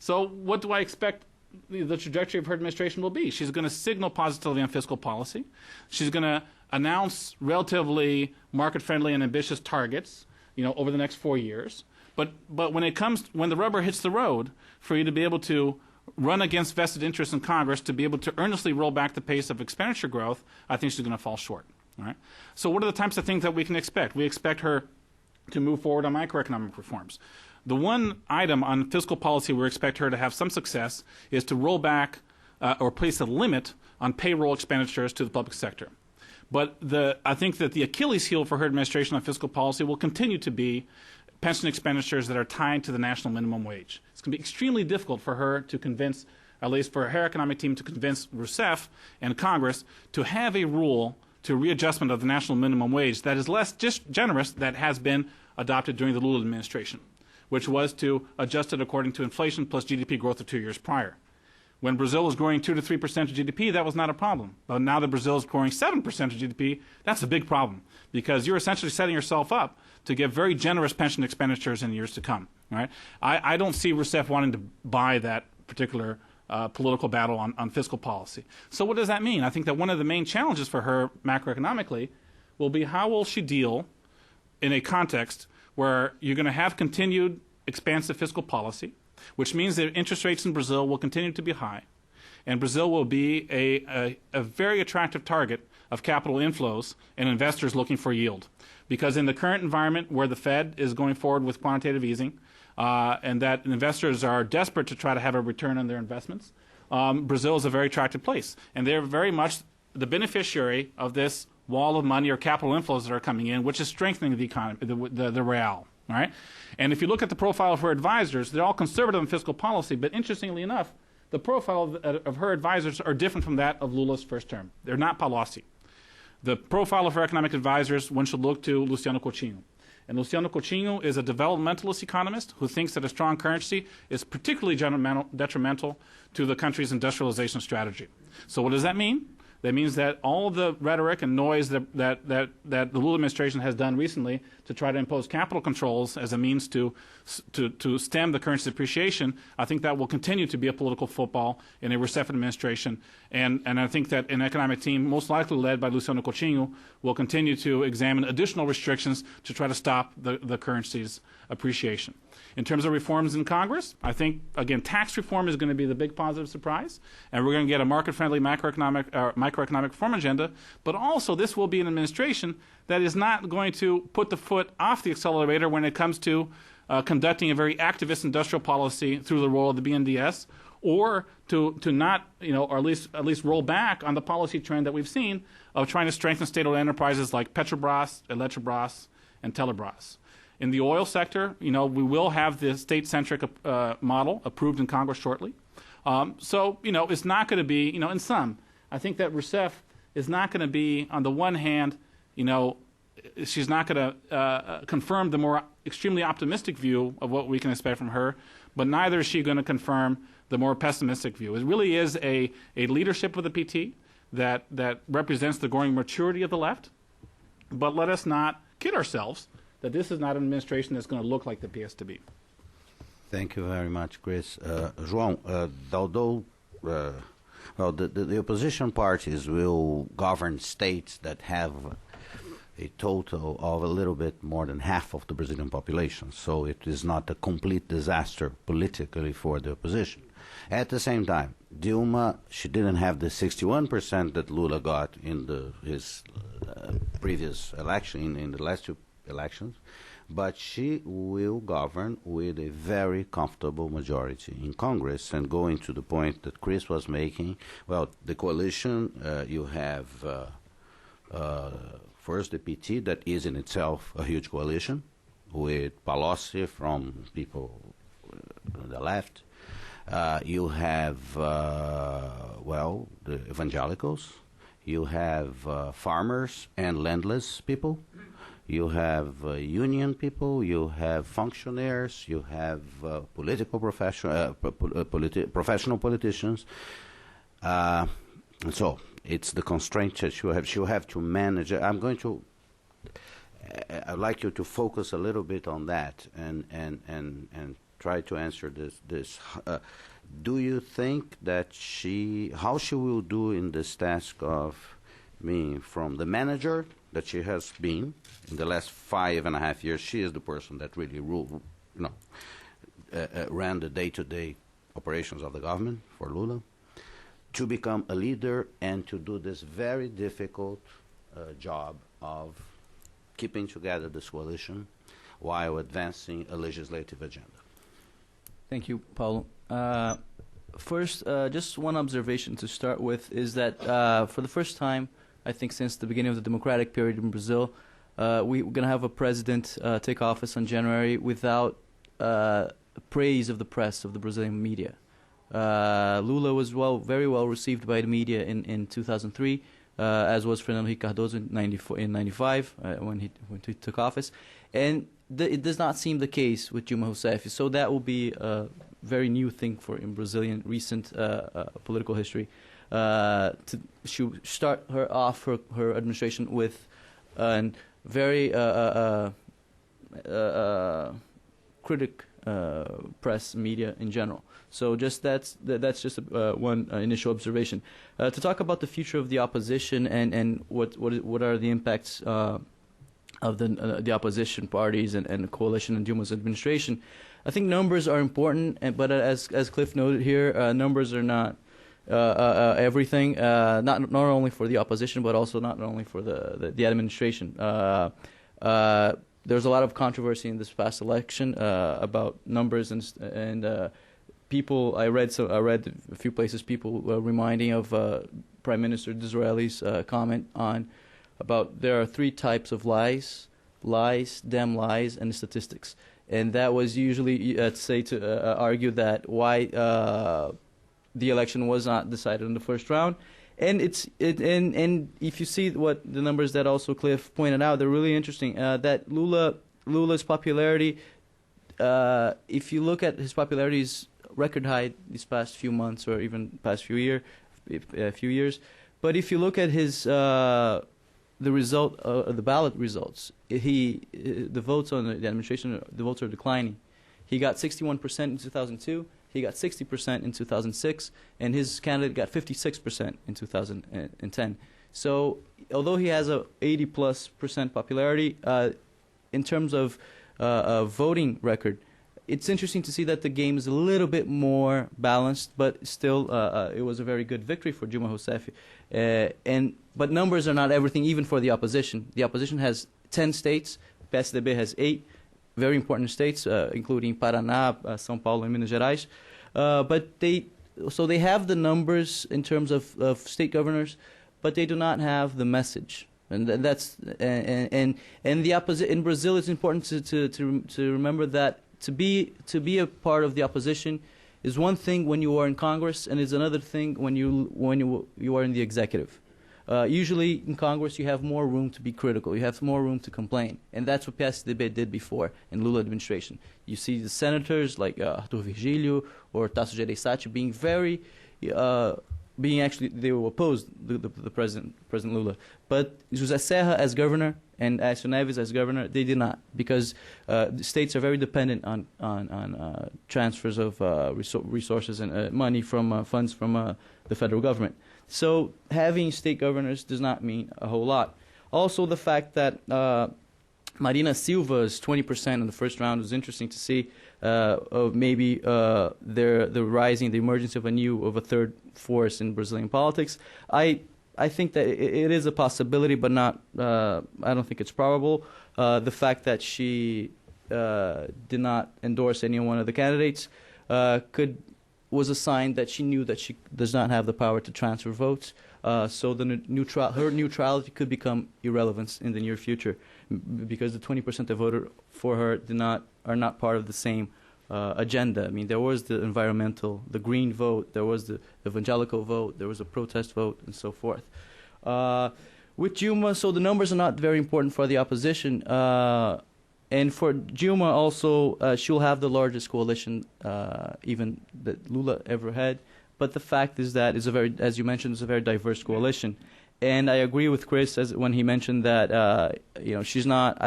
So what do I expect the trajectory of her administration will be? She's going to signal positively on fiscal policy. She's going to announce relatively market-friendly and ambitious targets, over the next 4 years. But when the rubber hits the road, for you to be able to run against vested interests in Congress, to be able to earnestly roll back the pace of expenditure growth, I think she's going to fall short. All right. So what are the types of things that we can expect? We expect her to move forward on microeconomic reforms. The one item on fiscal policy we expect her to have some success is to roll back or place a limit on payroll expenditures to the public sector. But I think that the Achilles heel for her administration on fiscal policy will continue to be pension expenditures that are tied to the national minimum wage. It's going to be extremely difficult for her to convince, at least for her economic team, to convince Rousseff and Congress to have a rule to readjustment of the national minimum wage that is less generous that has been adopted during the Lula administration, which was to adjust it according to inflation plus GDP growth of 2 years prior. When Brazil was growing 2 to 3% of GDP, that was not a problem. But now that Brazil is growing 7% of GDP, that's a big problem because you're essentially setting yourself up to get very generous pension expenditures in years to come. Right? I don't see Rousseff wanting to buy that particular political battle on fiscal policy. So what does that mean? I think that one of the main challenges for her macroeconomically will be how will she deal in a context where you're going to have continued expansive fiscal policy, which means that interest rates in Brazil will continue to be high, and Brazil will be a very attractive target of capital inflows and investors looking for yield. Because in the current environment where the Fed is going forward with quantitative easing, and that investors are desperate to try to have a return on their investments, Brazil is a very attractive place. And they're very much the beneficiary of this wall of money or capital inflows that are coming in, which is strengthening the economy, the real. All right? And if you look at the profile of her advisors, they're all conservative in fiscal policy, but interestingly enough, the profile of her advisors are different from that of Lula's first term. They're not Palocci. The profile of her economic advisors, one should look to Luciano Coutinho. And Luciano Coutinho is a developmentalist economist who thinks that a strong currency is particularly detrimental to the country's industrialization strategy. So what does that mean? That means that all of the rhetoric and noise that the Lula administration has done recently to try to impose capital controls as a means to stem the currency depreciation, I think that will continue to be a political football in a Rousseff administration. And I think that an economic team, most likely led by Luciano Coutinho, will continue to examine additional restrictions to try to stop the currency's appreciation. In terms of reforms in Congress, I think, again, tax reform is going to be the big positive surprise, and we're going to get a market-friendly microeconomic reform agenda, but also this will be an administration that is not going to put the foot off the accelerator when it comes to conducting a very activist industrial policy through the role of the BNDES, or to not, or at least roll back on the policy trend that we've seen of trying to strengthen state-owned enterprises like Petrobras, Eletrobras, and Telebras. In the oil sector, we will have the state-centric model approved in Congress shortly. So, it's not going to be, in sum, I think that Rousseff is not going to be, on the one hand, she's not going to confirm the more extremely optimistic view of what we can expect from her, but neither is she going to confirm the more pessimistic view. It really is a leadership of the PT that represents the growing maturity of the left, but let us not kid ourselves that this is not an administration that's going to look like the PSDB. Thank you very much, Chris. João, although the opposition parties will govern states that have a total of a little bit more than half of the Brazilian population, so it is not a complete disaster politically for the opposition. At the same time, Dilma, she didn't have the 61% that Lula got in his previous election, in the last two elections, but she will govern with a very comfortable majority in Congress. And going to the point that Chris was making, well, the coalition, you have first the PT, that is in itself a huge coalition, with Palocci from people on the left. You have, the evangelicals. You have farmers and landless people. You have union people, you have functionaries, you have professional politicians. And so it's the constraint that she'll have to manage. I'd like you to focus a little bit on that and try to answer this. Do you think that how she will do in this task of being from the manager that she has been in the last 5.5 years? She is the person that really ran the day-to-day operations of the government for Lula, to become a leader and to do this very difficult job of keeping together this coalition while advancing a legislative agenda. Thank you, Paulo. First, just one observation to start with is that for the first time, I think since the beginning of the democratic period in Brazil, we're going to have a president take office in January without praise of the press, of the Brazilian media. Lula was very well received by the media in 2003, as was Fernando Henrique Cardoso in 95 when he took office. And it does not seem the case with Dilma Rousseff. So that will be a very new thing in Brazilian recent political history. She start her administration with a very critic press media in general. So that's just one initial observation. To talk about the future of the opposition and what are the impacts of the opposition parties and the coalition in Dilma's administration, I think numbers are important, but as Cliff noted here, numbers are not everything. Not only for the opposition, but also not only for the administration. There's a lot of controversy in this past election about numbers and people. I read a few places people reminding of Prime Minister Disraeli's comment on about there are three types of lies, damn lies, and statistics. And that was usually to argue that why the election was not decided in the first round. And and if you see what the numbers that also Cliff pointed out, they're really interesting. That Lula's popularity, if you look at his popularity, is record high these past few months or even past few years. But if you look at his the result, the ballot results, the votes on the administration, the votes are declining. He got 61% in 2002. He got 60% in 2006, and his candidate got 56% in 2010. So, although he has a 80+% popularity, in terms of voting record, it's interesting to see that the game is a little bit more balanced, but still, it was a very good victory for Dilma Rousseff. But numbers are not everything, even for the opposition. The opposition has 10 states. PSDB has 8 very important states, including Paraná, São Paulo, and Minas Gerais. But they have the numbers in terms of state governors, but they do not have the message. And that's and the in Brazil, it's important to remember that to be a part of the opposition is one thing when you are in Congress, and is another thing when you are in the executive. Usually in Congress you have more room to be critical, you have more room to complain, and that's what PSDB did before in Lula administration. You see the senators like Arthur Virgílio or Tasso Gereissati they were opposed the President Lula, but José Serra as governor and Inácio Neves as governor, they did not, because the states are very dependent on transfers of resources and money from funds from the federal government. So having state governors does not mean a whole lot. Also, the fact that Marina Silva's 20% in the first round was interesting to see. Of maybe the emergence of a third force in Brazilian politics. I think that it is a possibility, but not. I don't think it's probable. The fact that she did not endorse any one of the candidates was a sign that she knew that she does not have the power to transfer votes. So her neutrality could become irrelevant in the near future, because the 20% that voted for her are not part of the same agenda. I mean, there was the the green vote, there was the evangelical vote, there was a protest vote, and so forth. With Dilma, so the numbers are not very important for the opposition. And for Dilma also, she'll have the largest coalition even that Lula ever had. But the fact is that as you mentioned, it's a very diverse coalition. And I agree with Chris when he mentioned that she's not.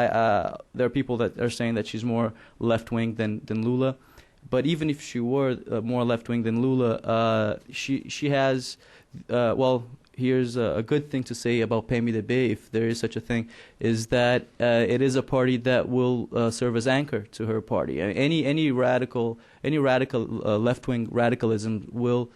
There are people that are saying that she's more left-wing than Lula. But even if she were more left-wing than Lula, she has. Here's a good thing to say about PMDB, if there is such a thing, is that it is a party that will serve as anchor to her party. Any radical left-wing radicalism will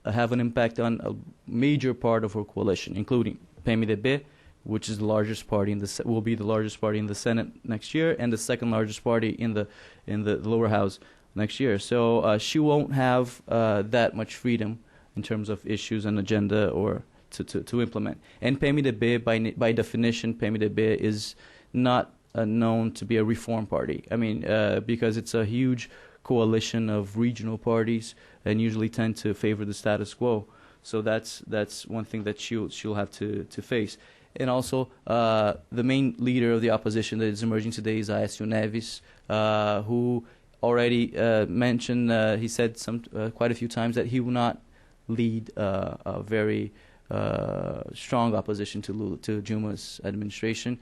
have an impact on a major part of her coalition, including PMDB, which is the largest party will be the largest party in the Senate next year, and the second largest party in the lower house next year. So she won't have that much freedom in terms of issues and agenda or to implement. And PMDB, by definition, PMDB is not known to be a reform party. I mean, because it's a huge coalition of regional parties and usually tend to favor the status quo. So that's one thing that she'll have to face. And also, the main leader of the opposition that is emerging today is Aécio Neves, who already mentioned, he said quite a few times that he will not lead a very strong opposition to Dilma's administration.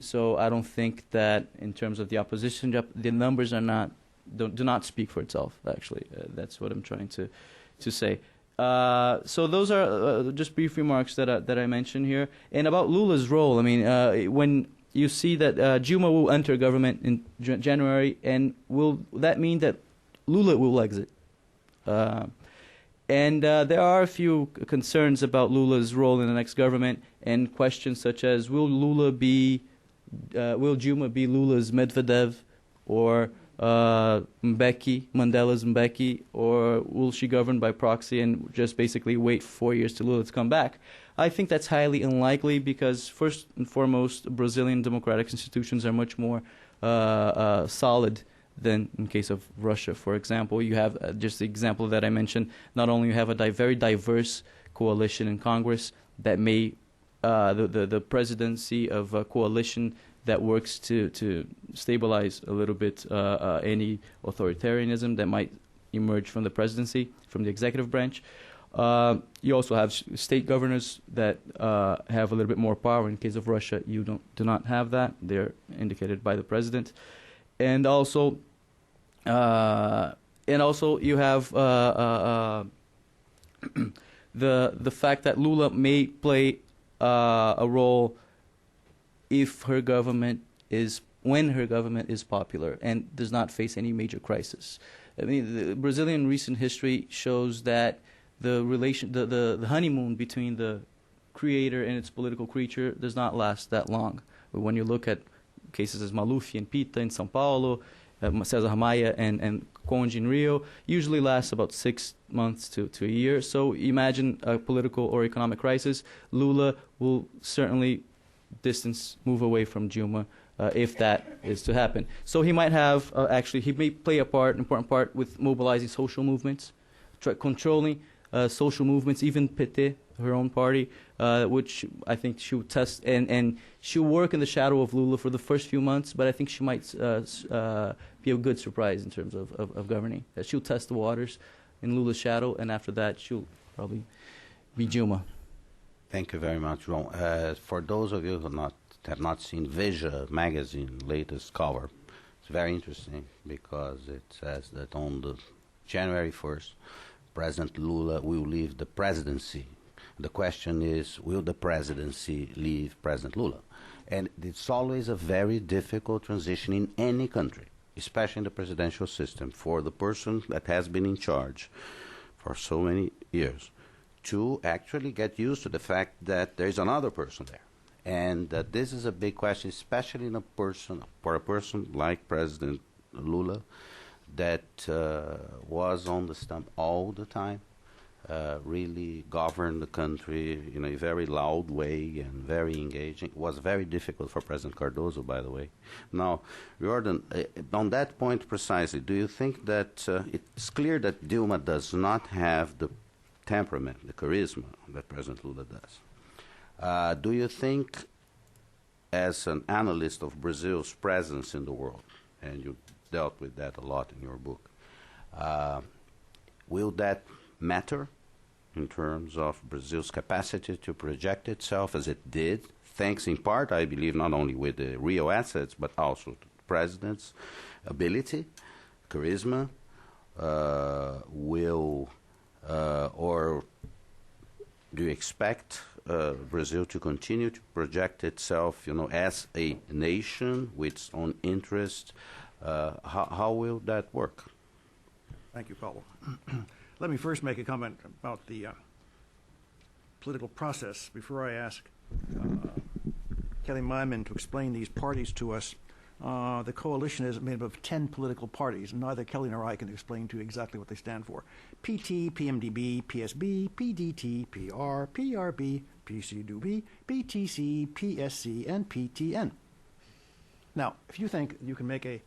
So I don't think that in terms of the opposition, the numbers are not do not speak for itself. Actually, that's what I'm trying to say. So those are just brief remarks that I mentioned here. And about Lula's role, I mean, when you see that Dilma will enter government in January, and will that mean that Lula will exit? And there are a few concerns about Lula's role in the next government, and questions such as will Dilma be Lula's Medvedev, or Mandela's Mbeki, or will she govern by proxy and just basically wait 4 years till Lula to come back? I think that's highly unlikely, because first and foremost, Brazilian democratic institutions are much more solid than in case of Russia. For example, you have just the example that I mentioned. Not only you have a very diverse coalition in Congress that may the presidency of a coalition that works to stabilize a little bit any authoritarianism that might emerge from the presidency, from the executive branch. You also have state governors that have a little bit more power. In case of Russia, you do not have that. They're indicated by the president. And also you have the fact that Lula may play a role when her government is popular and does not face any major crisis. I mean, the Brazilian recent history shows that the honeymoon between the creator and its political creature does not last that long. But when you look at cases as Maluf and Pita in São Paulo, Cesar Maia and Conde in Rio, usually lasts about 6 months to a year. So imagine a political or economic crisis. Lula will certainly move away from Dilma if that is to happen. So he might have, he may play important part with mobilizing social movements, controlling social movements, even PT, her own party, which I think she would test, and she'll work in the shadow of Lula for the first few months, but I think she might be a good surprise in terms of governing. She'll test the waters in Lula's shadow, and after that she'll probably be Dilma. Thank you very much, João. For those of you who have not seen Veja magazine latest cover, it's very interesting because it says that on the January 1st, President Lula will leave the presidency. The question is, will the presidency leave President Lula? And it's always a very difficult transition in any country, especially in the presidential system, for the person that has been in charge for so many years to actually get used to the fact that there is another person there. And that this is a big question, especially for a person like President Lula, that was on the stump all the time, really governed the country in a very loud way and very engaging. It was very difficult for President Cardoso, by the way. Now, Riordan, on that point precisely, do you think that it's clear that Dilma does not have the temperament, the charisma that President Lula does? Do you think, as an analyst of Brazil's presence in the world, and you dealt with that a lot in your book, will that matter in terms of Brazil's capacity to project itself as it did, thanks in part, I believe, not only with the Rio assets, but also to the president's ability, charisma, or do you expect Brazil to continue to project itself, as a nation with its own interest? How will that work? Thank you, Paulo. Let me first make a comment about the political process before I ask Kelly Myman to explain these parties to us. The coalition is made up of 10 political parties, and neither Kelly nor I can explain to you exactly what they stand for. PT, PMDB, PSB, PDT, PR, PRB, PCdoB, PTC, PSC, and PTN. Now, if you think you can make a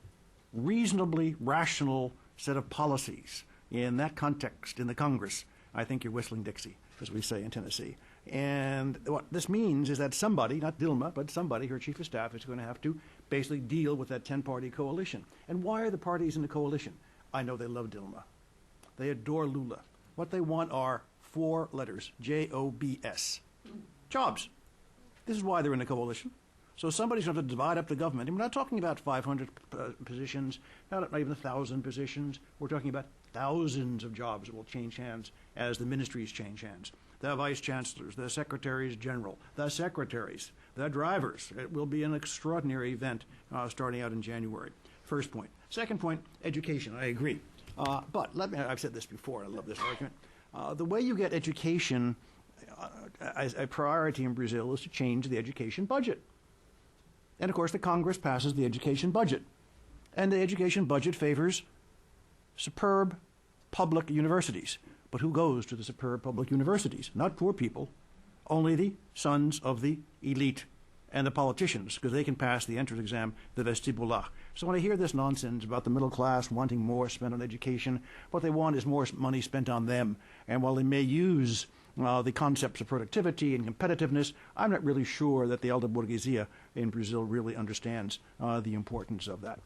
reasonably rational set of policies in that context in the Congress, I think you're whistling Dixie, as we say in Tennessee. And what this means is that somebody, not Dilma, but somebody, her chief of staff, is going to have to basically deal with that 10-party coalition. And why are the parties in the coalition? I know they love Dilma. They adore Lula. What they want are 4 letters, Jobs. Jobs. This is why they're in the coalition. So somebody's going to divide up the government. And we're not talking about 500 positions, not even 1,000 positions. We're talking about thousands of jobs that will change hands as the ministries change hands. The vice chancellors, the secretaries general, the secretaries, the drivers. It will be an extraordinary event starting out in January. First point. Second point, education. I agree. But I've said this before. I love this argument. The way you get education as a priority in Brazil is to change the education budget. And, of course, the Congress passes the education budget. And the education budget favors superb public universities. But who goes to the superb public universities? Not poor people, only the sons of the elite and the politicians, because they can pass the entrance exam, the vestibular. So when I hear this nonsense about the middle class wanting more spent on education, what they want is more money spent on them. And while they may use the concepts of productivity and competitiveness, I'm not really sure that the alta burguesia in Brazil really understands the importance of that.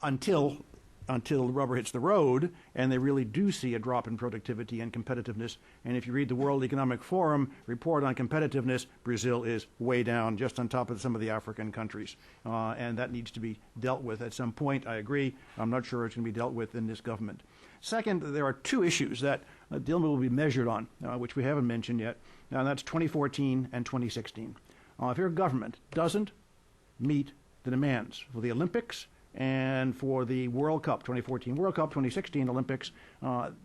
Until the rubber hits the road and they really do see a drop in productivity and competitiveness. And if you read the World Economic Forum report on competitiveness, Brazil is way down, just on top of some of the African countries. And that needs to be dealt with at some point. I agree. I'm not sure it's going to be dealt with in this government. Second, there are two issues that Dilma will be measured on, which we haven't mentioned yet. Now, that's 2014 and 2016. If your government doesn't meet the demands for the Olympics and for the World Cup, 2014 World Cup, 2016 Olympics,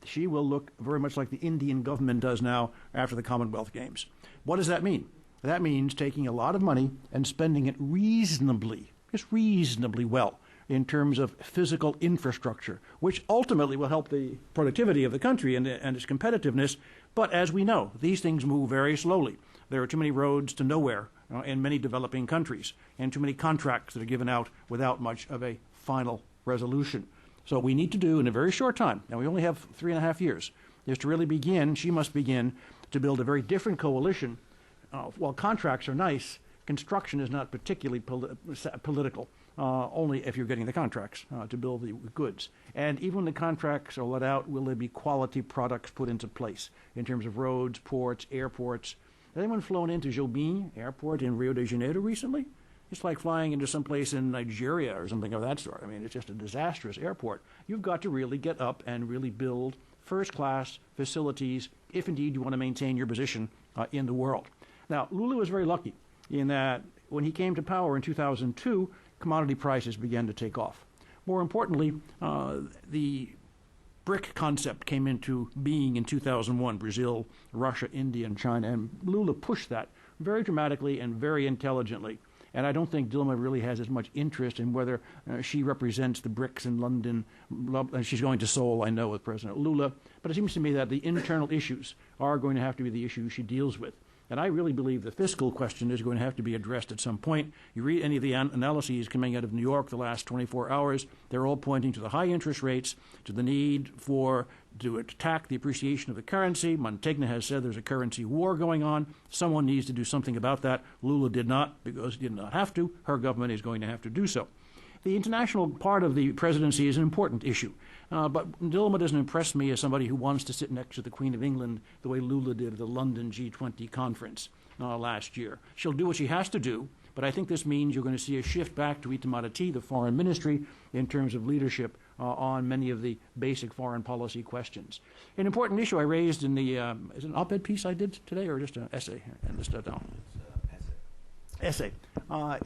she will look very much like the Indian government does now after the Commonwealth Games. What does that mean? That means taking a lot of money and spending it reasonably, just reasonably well, in terms of physical infrastructure, which ultimately will help the productivity of the country and its competitiveness. But as we know, these things move very slowly. There are too many roads to nowhere in many developing countries, and too many contracts that are given out without much of a final resolution. So what we need to do in a very short time, and we only have 3.5 years, is to really begin, she must begin, to build a very different coalition. While contracts are nice, construction is not particularly political. Only if you're getting the contracts to build the goods. And even when the contracts are let out, will there be quality products put into place in terms of roads, ports, airports? Has anyone flown into Jobim Airport in Rio de Janeiro recently? It's like flying into some place in Nigeria or something of that sort. I mean, it's just a disastrous airport. You've got to really get up and really build first-class facilities if indeed you want to maintain your position in the world. Now, Lula was very lucky in that when he came to power in 2002, commodity prices began to take off. More importantly, the BRIC concept came into being in 2001, Brazil, Russia, India, and China, and Lula pushed that very dramatically and very intelligently. And I don't think Dilma really has as much interest in whether she represents the BRICS in London. She's going to Seoul, I know, with President Lula. But it seems to me that the internal issues are going to have to be the issues she deals with. And I really believe the fiscal question is going to have to be addressed at some point. You read any of the analyses coming out of New York the last 24 hours, they're all pointing to the high interest rates, to the need to attack the appreciation of the currency. Montaigne has said there's a currency war going on. Someone needs to do something about that. Lula did not, because he did not have to. Her government is going to have to do so. The international part of the presidency is an important issue. But Dilma doesn't impress me as somebody who wants to sit next to the Queen of England the way Lula did at the London G20 conference last year. She'll do what she has to do, but I think this means you're going to see a shift back to Itamaraty, the foreign ministry, in terms of leadership on many of the basic foreign policy questions. An important issue I raised in the, is it an op-ed piece I did today or just an essay? Essay,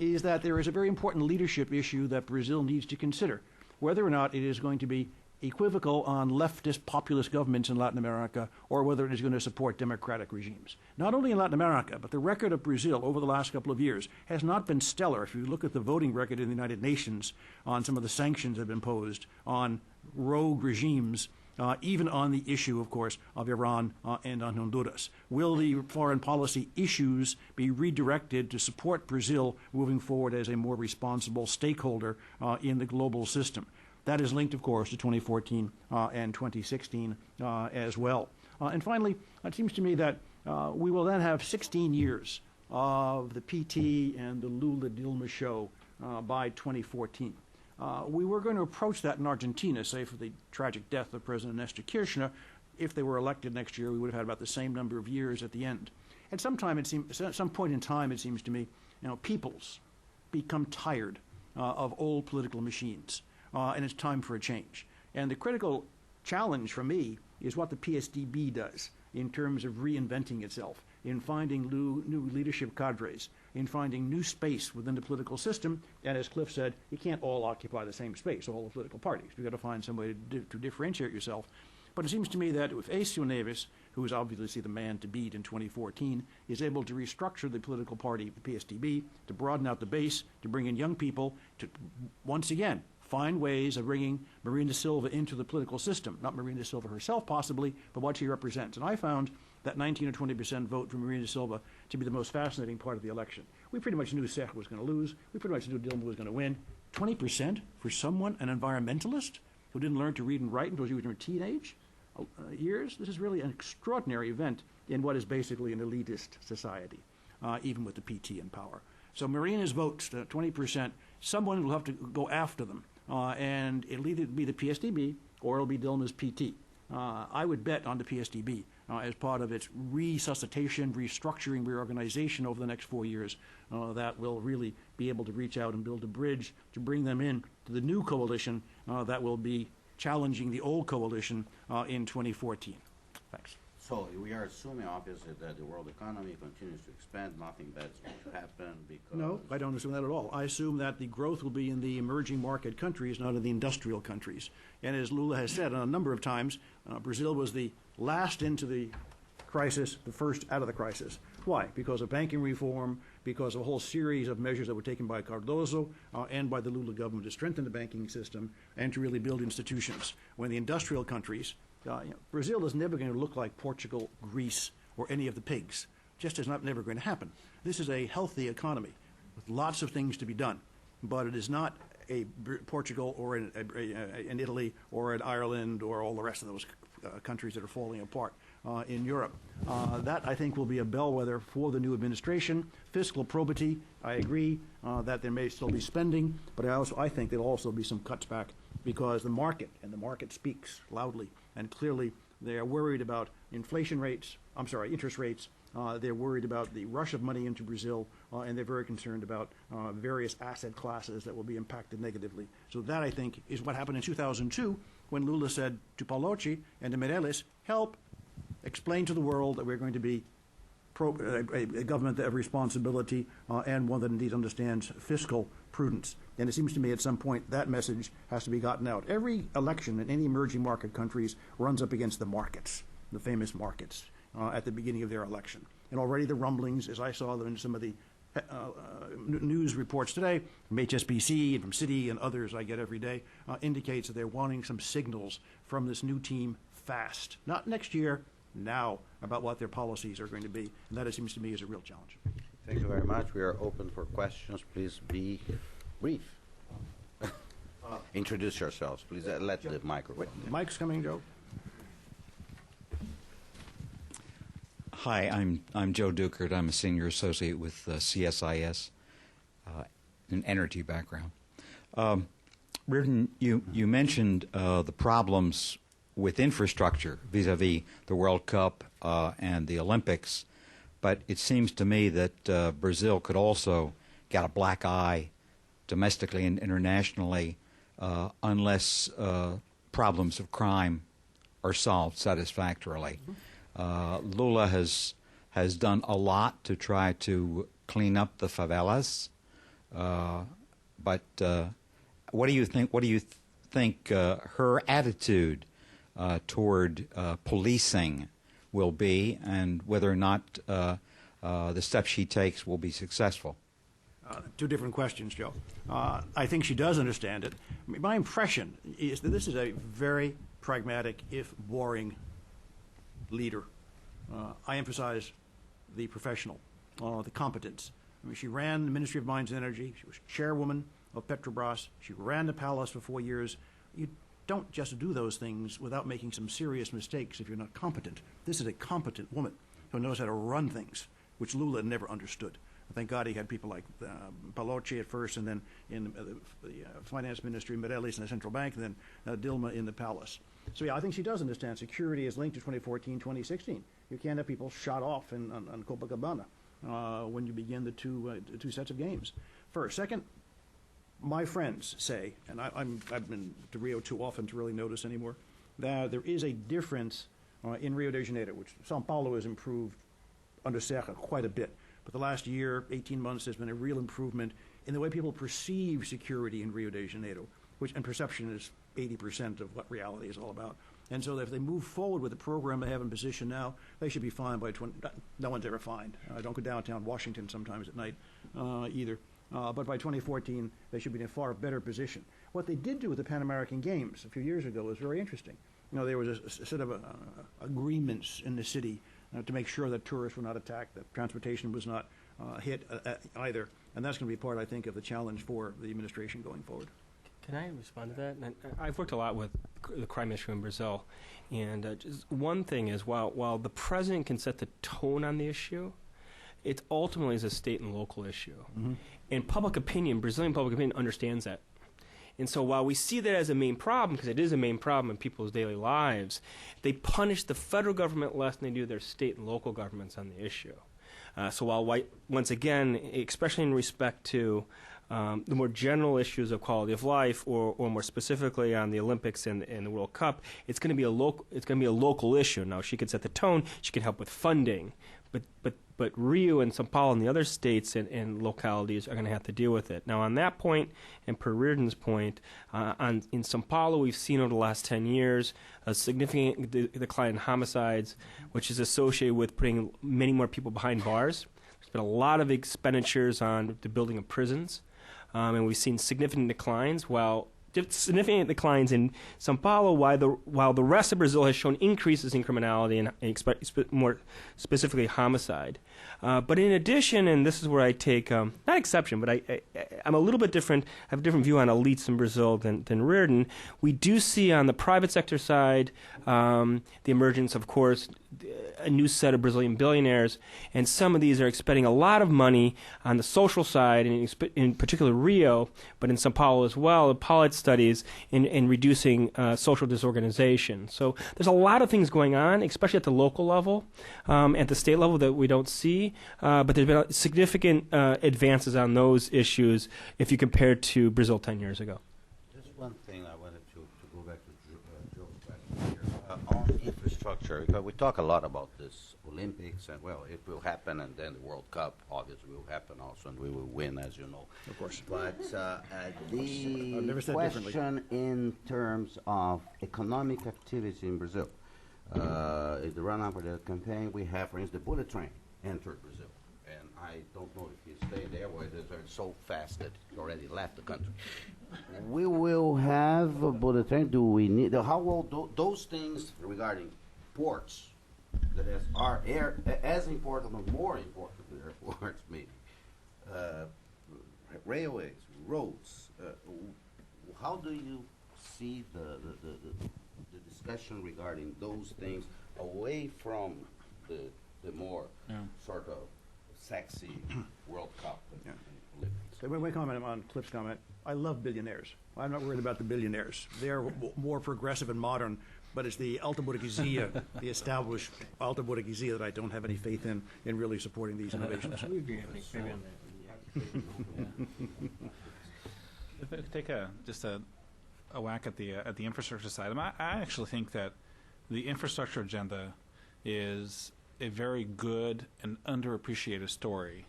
is that there is a very important leadership issue that Brazil needs to consider, whether or not it is going to be equivocal on leftist populist governments in Latin America or whether it is going to support democratic regimes. Not only in Latin America, but the record of Brazil over the last couple of years has not been stellar. If you look at the voting record in the United Nations on some of the sanctions that have been imposed on rogue regimes, even on the issue, of course, of Iran and on Honduras. Will the foreign policy issues be redirected to support Brazil moving forward as a more responsible stakeholder in the global system? That is linked, of course, to 2014 and 2016 as well. And finally, it seems to me that we will then have 16 years of the PT and the Lula-Dilma show by 2014. We were going to approach that in Argentina, say for the tragic death of President Nestor Kirchner. If they were elected next year, we would have had about the same number of years at the end. At some point in time, it seems to me, peoples become tired of old political machines, and it's time for a change. And the critical challenge for me is what the PSDB does in terms of reinventing itself, in finding new leadership cadres, in finding new space within the political system. And as Cliff said, you can't all occupy the same space, all the political parties. You've got to find some way to differentiate yourself. But it seems to me that if Acio Neves, who is obviously the man to beat in 2014, is able to restructure the political party, the PSDB, to broaden out the base, to bring in young people, to once again find ways of bringing Marina Silva into the political system, not Marina Silva herself possibly, but what she represents. And I found that 19 or 20% vote for Marina Silva to be the most fascinating part of the election. We pretty much knew Serra was going to lose. We pretty much knew Dilma was going to win. 20% for someone, an environmentalist, who didn't learn to read and write until she was in her teenage years? This is really an extraordinary event in what is basically an elitist society, even with the PT in power. So Marina's votes, 20%, someone will have to go after them. And it'll either be the PSDB or it'll be Dilma's PT. I would bet on the PSDB as part of its resuscitation, restructuring, reorganization over the next 4 years that will really be able to reach out and build a bridge to bring them in to the new coalition that will be challenging the old coalition in 2014. Thanks. So we are assuming, obviously, that the world economy continues to expand, nothing bad is going to happen because... No, I don't assume that at all. I assume that the growth will be in the emerging market countries, not in the industrial countries. And as Lula has said a number of times, Brazil was the last into the crisis, the first out of the crisis. Why? Because of banking reform, because of a whole series of measures that were taken by Cardoso and by the Lula government to strengthen the banking system and to really build institutions. When the industrial countries, Brazil is never going to look like Portugal, Greece, or any of the pigs. Just is not never going to happen. This is a healthy economy with lots of things to be done, but it is not a Portugal or an Italy or an Ireland or all the rest of those countries that are falling apart in Europe. That, I think, will be a bellwether for the new administration. Fiscal probity, I agree that there may still be spending, but I think there'll also be some cuts back because the market speaks loudly and clearly. They are worried about interest rates. They're worried about the rush of money into Brazil, and they're very concerned about various asset classes that will be impacted negatively. So that, I think, is what happened in 2002 when Lula said to Paulo and to Meirelles, help explain to the world that we're going to be a government that has responsibility and one that indeed understands fiscal prudence. And it seems to me at some point that message has to be gotten out. Every election in any emerging market countries runs up against the markets, the famous markets, at the beginning of their election. And already the rumblings, as I saw them in some of the news reports today, from HSBC and from Citi and others I get every day, indicates that they're wanting some signals from this new team fast. Not next year, now, about what their policies are going to be. And that, it seems to me, is a real challenge. Thank you very much. We are open for questions. Please be brief. Introduce yourselves. Please let the microphone. Wait, the mic's coming, Joe. Hi, I'm Joe Dukert. I'm a senior associate with CSIS, an energy background. Riordan, you mentioned the problems with infrastructure vis-a-vis the World Cup and the Olympics, but it seems to me that Brazil could also get a black eye domestically and internationally unless problems of crime are solved satisfactorily. Lula has done a lot to try to clean up the favelas, but what do you think her attitude toward policing will be, and whether or not the steps she takes will be successful? Two different questions, Joe. I think she does understand it. My impression is that this is a very pragmatic, if boring, leader. I emphasize the professional, the competence. I mean, she ran the Ministry of Mines and Energy. She was chairwoman of Petrobras. She ran the palace for 4 years. You don't just do those things without making some serious mistakes if you're not competent. This is a competent woman who knows how to run things, which Lula never understood. Thank God he had people like Paulo at first, and then in the finance ministry, Meirelles in the central bank, and then Dilma in the palace. So yeah, I think she does understand security is linked to 2014, 2016. You can't have people shot off on Copacabana. when you begin the two sets of games. First. Second, my friends say, and I've been to Rio too often to really notice anymore, that there is a difference in Rio de Janeiro, which São Paulo has improved under Serra quite a bit. But the last year, 18 months, there's been a real improvement in the way people perceive security in Rio de Janeiro, and perception is 80% of what reality is all about. And so if they move forward with the program they have in position now, they should be fine by no one's ever fine. Don't go downtown Washington sometimes at night either. But by 2014, they should be in a far better position. What they did do with the Pan American Games a few years ago was very interesting. There was a set of agreements in the city to make sure that tourists were not attacked, that transportation was not hit either. And that's going to be part, I think, of the challenge for the administration going forward. Can I respond to that? And I've worked a lot with the crime issue in Brazil, and just one thing is, while the president can set the tone on the issue, it ultimately is a state and local issue. Mm-hmm. And public opinion, Brazilian public opinion, understands that. And so while we see that as a main problem, because it is a main problem in people's daily lives, they punish the federal government less than they do their state and local governments on the issue. So while, once again, especially in respect to the more general issues of quality of life, or more specifically on the Olympics and the World Cup, it's going to be a local issue. Now, she could set the tone. She could help with funding, but Rio and São Paulo and the other states and localities are going to have to deal with it. Now, on that point, and per Riordan's point, in São Paulo, we've seen over the last 10 years a significant decline in homicides, which is associated with putting many more people behind bars. There's been a lot of expenditures on the building of prisons, and we've seen significant declines, significant declines in São Paulo, while the rest of Brazil has shown increases in criminality and more specifically homicide. But in addition, and this is where I take, not exception, but I'm a little bit different, I have a different view on elites in Brazil than Riordan. We do see on the private sector side the emergence, of course, a new set of Brazilian billionaires, and some of these are expending a lot of money on the social side, and in particular Rio, but in São Paulo as well, Paulo studies in reducing social disorganization. So there's a lot of things going on, especially at the local level, at the state level, that we don't see, but there's been significant advances on those issues if you compare to Brazil 10 years ago. Just one thing I wanted to go back to Joe's question here. On infrastructure, because we talk a lot about this Olympics, and well, it will happen, and then the World Cup obviously will happen also, and we will win, as you know. Of course. But the question in terms of economic activity in Brazil, in the run-up for the campaign, we have, for instance, the bullet train entered Brazil. And I don't know if he's staying there, or it is so fast that he already left the country. We will have a bullet train. Do we need? How will those things regarding ports that are as important or more important than airports, maybe railways, roads? How do you see the discussion regarding those things away from the more sort of sexy World Cup and Olympics? So one comment on Cliff's comment. I love billionaires. I'm not worried about the billionaires. They're more progressive and modern, but it's the alta burguesia, the established alta burguesia, that I don't have any faith in really supporting these innovations. If I could take just a whack at the infrastructure side, I actually think that the infrastructure agenda is a very good and underappreciated story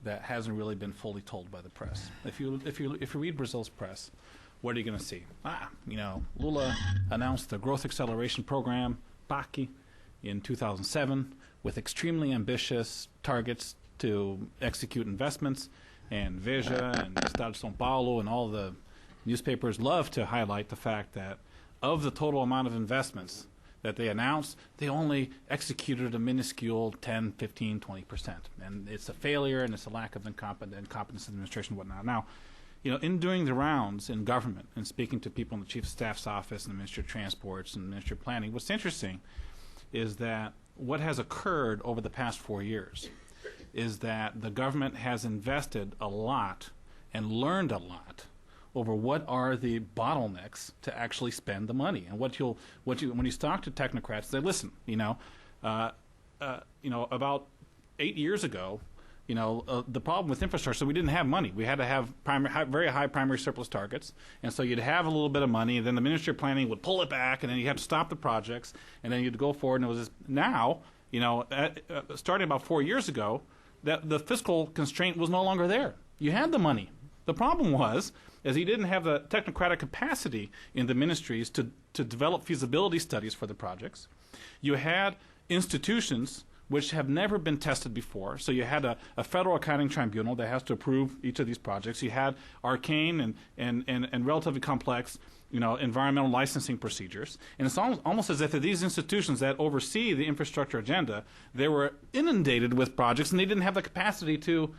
that hasn't really been fully told by the press. If you read Brazil's press, what are you going to see? Lula announced the Growth Acceleration Program, PAC, in 2007 with extremely ambitious targets to execute investments, and Veja and Estado de São Paulo and all the newspapers love to highlight the fact that of the total amount of investments that they announced, they only executed a minuscule 10, 15, 20%. And it's a failure, and it's a lack of incompetence in administration and whatnot. Now, in doing the rounds in government and speaking to people in the Chief of Staff's office and the Ministry of Transports and the Ministry of Planning, what's interesting is that what has occurred over the past 4 years is that the government has invested a lot and learned a lot over what are the bottlenecks to actually spend the money. And when you talk to technocrats, they listen. About 8 years ago, the problem with infrastructure, we didn't have money. We had to have very high primary surplus targets, and so you'd have a little bit of money, and then the Ministry of Planning would pull it back, and then you had to stop the projects, and then you'd go forward. And it was this, now, starting about 4 years ago, that the fiscal constraint was no longer there. You had the money. The problem was, is you didn't have the technocratic capacity in the ministries to develop feasibility studies for the projects. You had institutions which have never been tested before. So you had a federal accounting tribunal that has to approve each of these projects. You had arcane and relatively complex, environmental licensing procedures. And it's almost as if these institutions that oversee the infrastructure agenda, they were inundated with projects and they didn't have the capacity to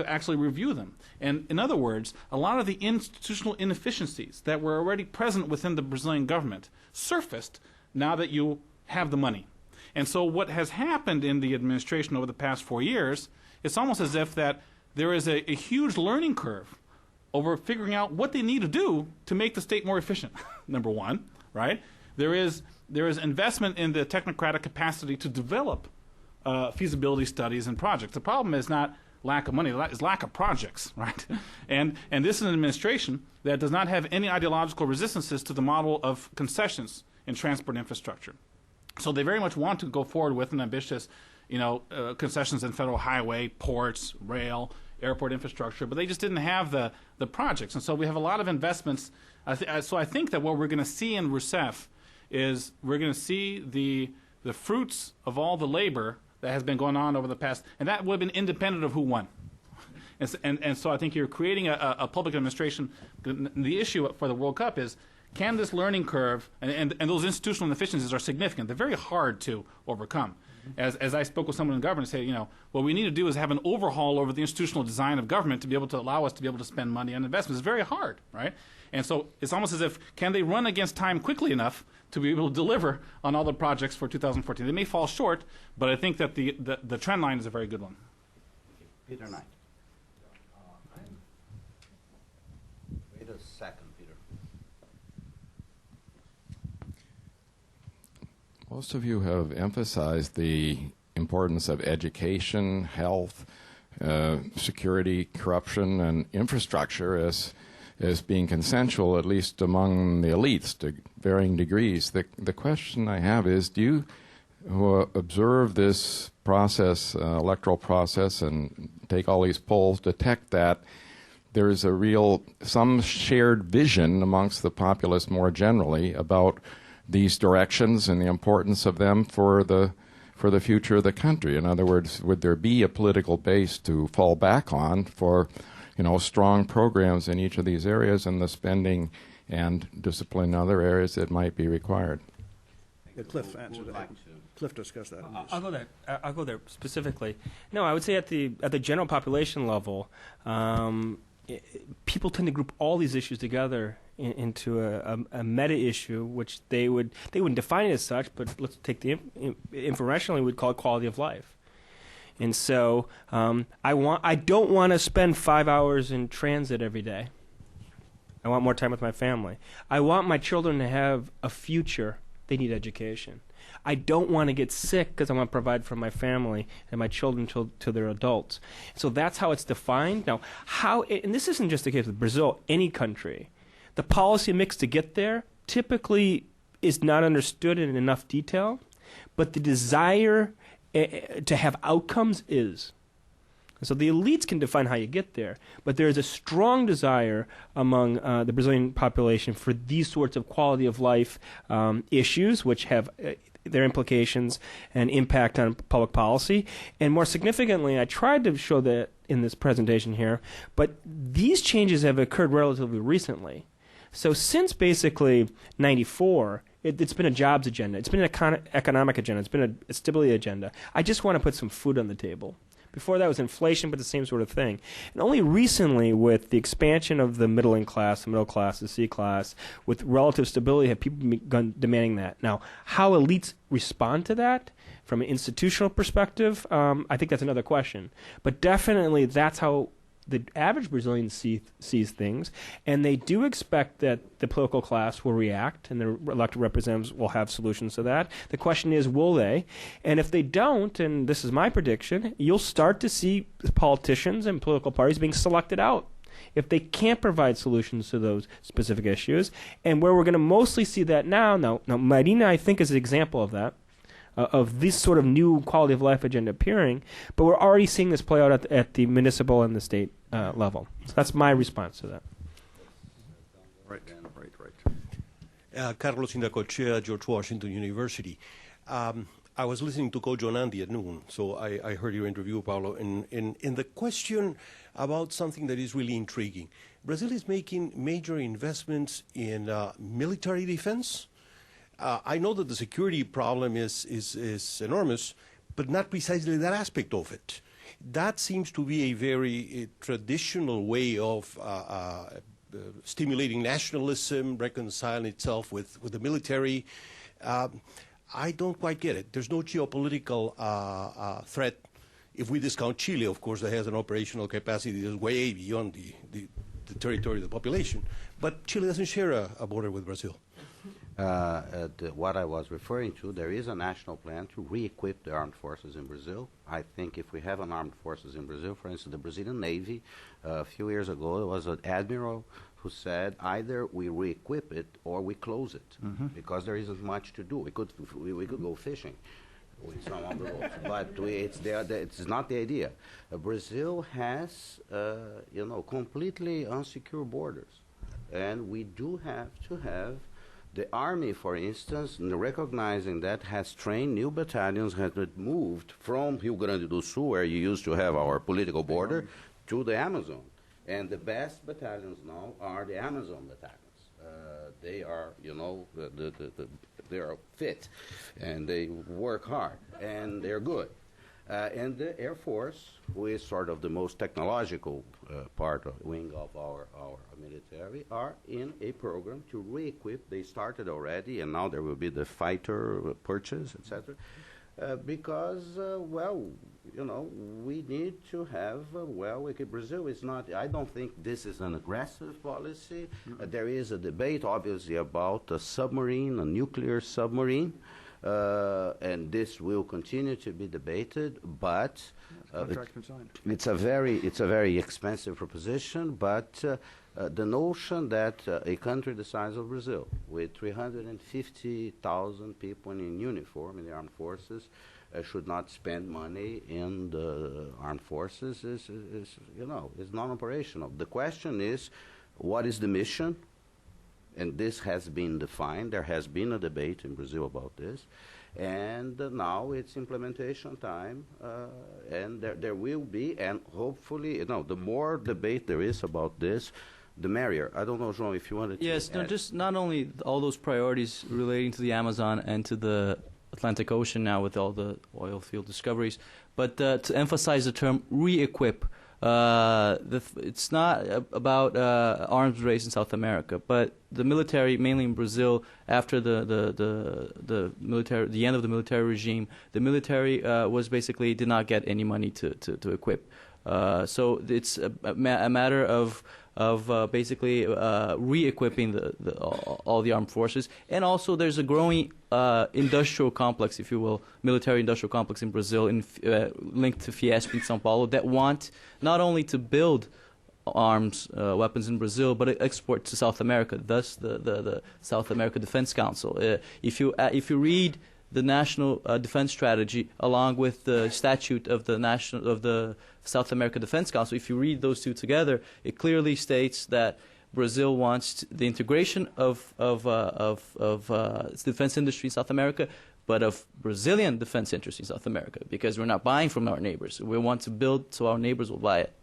actually review them. And in other words, a lot of the institutional inefficiencies that were already present within the Brazilian government surfaced now that you have the money. And so what has happened in the administration over the past 4 years, it's almost as if that there is a huge learning curve over figuring out what they need to do to make the state more efficient, number one, right? There is investment in the technocratic capacity to develop feasibility studies and projects. The problem is not lack of money, it's lack of projects, right? And this is an administration that does not have any ideological resistances to the model of concessions in transport infrastructure. So they very much want to go forward with an ambitious, concessions in federal highway, ports, rail, airport infrastructure, but they just didn't have the projects. And so we have a lot of investments. So I think that what we're going to see in Rousseff is we're going to see the fruits of all the labor that has been going on over the past, and that would have been independent of who won. And so I think you're creating a public administration. The issue for the World Cup is, can this learning curve, and those institutional inefficiencies are significant. They're very hard to overcome. As I spoke with someone in government, say, what we need to do is have an overhaul over the institutional design of government to be able to allow us to be able to spend money on investments. It's very hard, right? And so it's almost as if, can they run against time quickly enough to be able to deliver on all the projects for 2014? They may fall short, but I think that the trend line is a very good one. Peter Knight. Wait a second, Peter. Most of you have emphasized the importance of education, health, security, corruption, and infrastructure as being consensual, at least among the elites, to varying degrees. The question I have is, do you, who observe this process, electoral process, and take all these polls, detect that there is some shared vision amongst the populace more generally about these directions and the importance of them for the future of the country? In other words, would there be a political base to fall back on for, strong programs in each of these areas and the spending and discipline in other areas that might be required? Cliff answered that. Cliff discussed that. I'll go there specifically. No, I would say at the general population level, people tend to group all these issues together into a meta issue, which they wouldn't define it as such, but let's take the informationally we'd call it quality of life. And so I don't want to spend 5 hours in transit every day. I want more time with my family. I want my children to have a future. They need education. I don't want to get sick because I want to provide for my family and my children till they're adults. So that's how it's defined. Now, and this isn't just the case with Brazil, any country. The policy mix to get there typically is not understood in enough detail, but the desire to have outcomes is. So the elites can define how you get there, but there is a strong desire among the Brazilian population for these sorts of quality of life issues, which have their implications and impact on public policy. And more significantly, I tried to show that in this presentation here, but these changes have occurred relatively recently. So since basically 94, it's been a jobs agenda. It's been an economic agenda. It's been a stability agenda. I just want to put some food on the table. Before that was inflation, but the same sort of thing. And only recently, with the expansion of the middle class, the C class, with relative stability, have people begun demanding that. Now, how elites respond to that from an institutional perspective, I think that's another question. But definitely, that's how the average Brazilian sees things, and they do expect that the political class will react and the elected representatives will have solutions to that. The question is, will they? And if they don't, and this is my prediction, you'll start to see politicians and political parties being selected out if they can't provide solutions to those specific issues. And where we're going to mostly see that now Marina, I think, is an example of that, of this sort of new quality of life agenda appearing, but we're already seeing this play out at the municipal and the state level. So that's my response to that. Right. Carlos Indacochea, George Washington University. I was listening to Kojo Nandi at noon, so I heard your interview, Paulo, in the question about something that is really intriguing. Brazil is making major investments in military defense. I know that the security problem is enormous, but not precisely that aspect of it. That seems to be a very traditional way of stimulating nationalism, reconciling itself with the military. I don't quite get it. There's no geopolitical threat. If we discount Chile, of course, that has an operational capacity that's way beyond the territory of the population. But Chile doesn't share a border with Brazil. What I was referring to, there is a national plan to re-equip the armed forces in Brazil. I think if we have an armed forces in Brazil, for instance, the Brazilian Navy, a few years ago, there was an admiral who said either we re-equip it or we close it, because there isn't much to do. We could go fishing with some of the boats, but it's not the idea. Brazil has, completely unsecure borders, and we do have to have the army, for instance, recognizing that, has trained new battalions, has moved from Rio Grande do Sul, where you used to have our political border, to the Amazon. And the best battalions now are the Amazon battalions. They are, they are fit, and they work hard, and they're good. And the Air Force, who is sort of the most technological wing of our military, are in a program to re-equip. They started already, and now there will be the fighter purchase, etc. Because, we need to have, Brazil is not, I don't think this is an aggressive policy. There is a debate, obviously, about a submarine, a nuclear submarine. And this will continue to be debated, but it's a very expensive proposition. But the notion that a country the size of Brazil, with 350,000 people in uniform in the armed forces, should not spend money in the armed forces is non-operational. The question is, what is the mission? And this has been defined. There has been a debate in Brazil about this. And now it's implementation time. And there will be, and hopefully, the more debate there is about this, the merrier. I don't know, João, if you wanted to add. Just not only all those priorities relating to the Amazon and to the Atlantic Ocean now with all the oil field discoveries, but to emphasize the term re-equip. It's not about arms race in South America, but the military, mainly in Brazil, after the end of the military regime, the military was basically did not get any money to equip. So it's a matter of basically re-equipping all the armed forces, and also there's a growing industrial complex, if you will, military industrial complex in Brazil, linked to Fiesp in São Paulo, that want not only to build arms, weapons in Brazil, but export to South America. Thus, the South America Defense Council. If you read the National Defense Strategy along with the statute of the South America Defense Council, if you read those two together, it clearly states that Brazil wants the integration of its defense industry in South America, but of Brazilian defense interests in South America, because we're not buying from our neighbors. We want to build so our neighbors will buy it.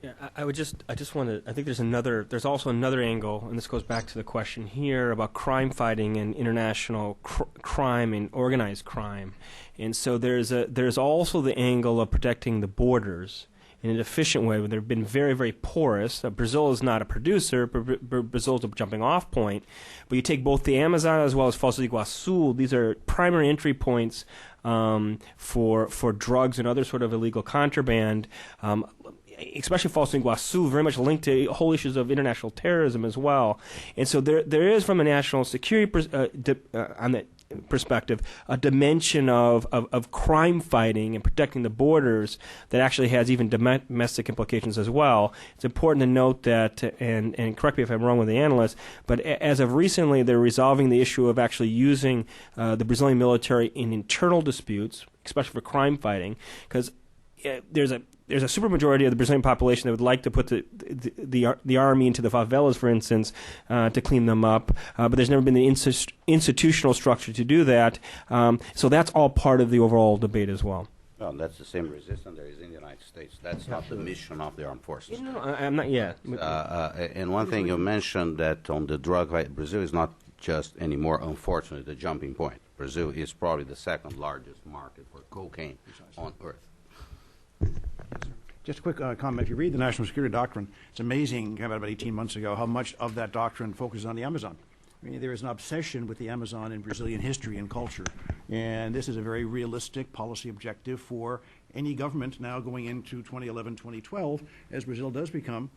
Yeah, I just want to. I think there's also another angle, and this goes back to the question here about crime fighting and international crime and organized crime, and so there's also the angle of protecting the borders in an efficient way, where they've been very, very porous. Brazil is not a producer, Brazil is a jumping off point, but you take both the Amazon as well as Foz do Iguaçu. These are primary entry points for drugs and other sort of illegal contraband. especially Foz do Iguaçu, very much linked to whole issues of international terrorism as well. And so there is, from a national security on that perspective, a dimension of crime fighting and protecting the borders that actually has even domestic implications as well. It's important to note that, and correct me if I'm wrong with the analyst, but as of recently, they're resolving the issue of actually using the Brazilian military in internal disputes, especially for crime fighting, because there's a supermajority of the Brazilian population that would like to put the army into the favelas, for instance, to clean them up. But there's never been the institutional structure to do that. So that's all part of the overall debate as well. Well, that's the same resistance there is in the United States. That's not the mission of the armed forces. No, I'm not yet. And one thing you mentioned that on the drug fight, Brazil is not just anymore, unfortunately, the jumping point. Brazil is probably the second largest market for cocaine on earth. Just a quick comment. If you read the National Security Doctrine, it's amazing, about 18 months ago, how much of that doctrine focuses on the Amazon. I mean, there is an obsession with the Amazon in Brazilian history and culture, and this is a very realistic policy objective for any government now going into 2011, 2012, as Brazil does become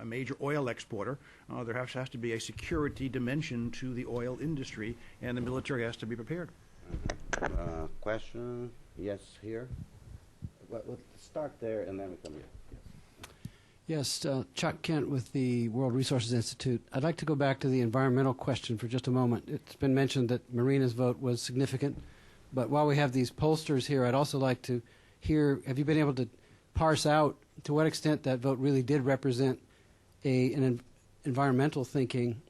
a major oil exporter. There has to be a security dimension to the oil industry, and the military has to be prepared. Question? Yes, here. Well, let's start there, and then we come here. Yes, Chuck Kent with the World Resources Institute. I'd like to go back to the environmental question for just a moment. It's been mentioned that Marina's vote was significant, but while we have these pollsters here, I'd also like to hear, have you been able to parse out to what extent that vote really did represent an environmental thinking?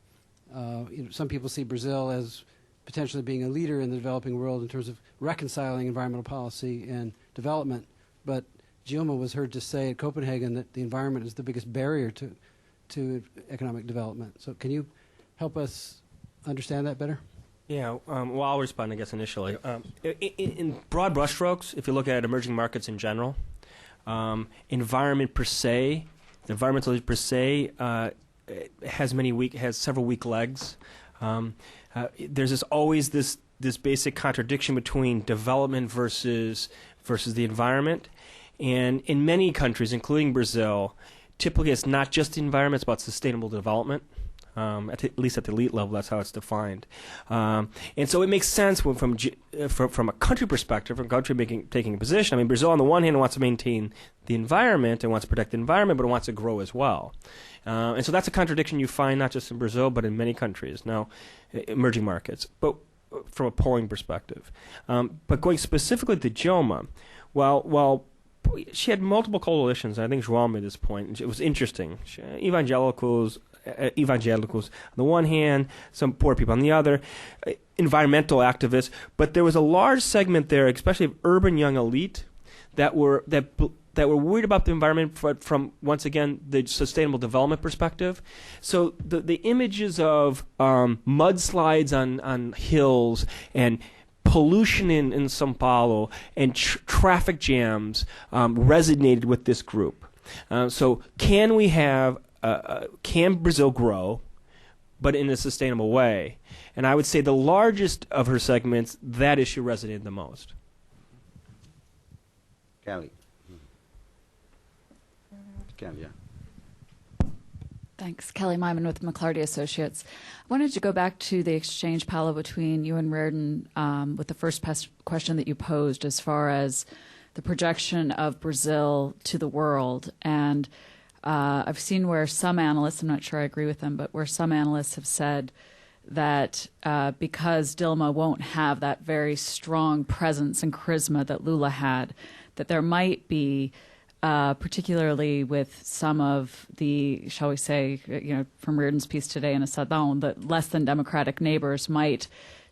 Some people see Brazil as potentially being a leader in the developing world in terms of reconciling environmental policy and development, but Dilma was heard to say at Copenhagen that the environment is the biggest barrier to economic development. So can you help us understand that better? Yeah, well, I'll respond, I guess, initially. In broad brushstrokes, if you look at emerging markets in general, environment per se, the environmental per se has several weak legs. There's always this basic contradiction between development versus the environment. And in many countries, including Brazil, typically it's not just the environment, it's about sustainable development. At least at the elite level, that's how it's defined. And so it makes sense from a country perspective, from a country taking a position. I mean, Brazil on the one hand wants to maintain the environment and wants to protect the environment, but it wants to grow as well. And so that's a contradiction you find not just in Brazil, but in many countries, now emerging markets, but from a polling perspective. But going specifically to Dilma, while she had multiple coalitions, I think João made this point. It was interesting. Evangelicals on the one hand, some poor people on the other, environmental activists. But there was a large segment there, especially of urban young elite, that were worried about the environment from once again the sustainable development perspective. So the images of mudslides on hills and pollution in São Paulo and traffic jams resonated with this group. So can we have can Brazil grow, but in a sustainable way? And I would say the largest of her segments, that issue resonated the most. Kelly. Kelly, yeah. Thanks. Kelly Myman with McClarty Associates. I wanted to go back to the exchange, Paulo, between you and Riordan with the first question that you posed as far as the projection of Brazil to the world. And I've seen where some analysts, I'm not sure I agree with them, but where some analysts have said that because Dilma won't have that very strong presence and charisma that Lula had, that there might be particularly with some of the, shall we say, from Riordan's piece today in Estadão, that less than democratic neighbors might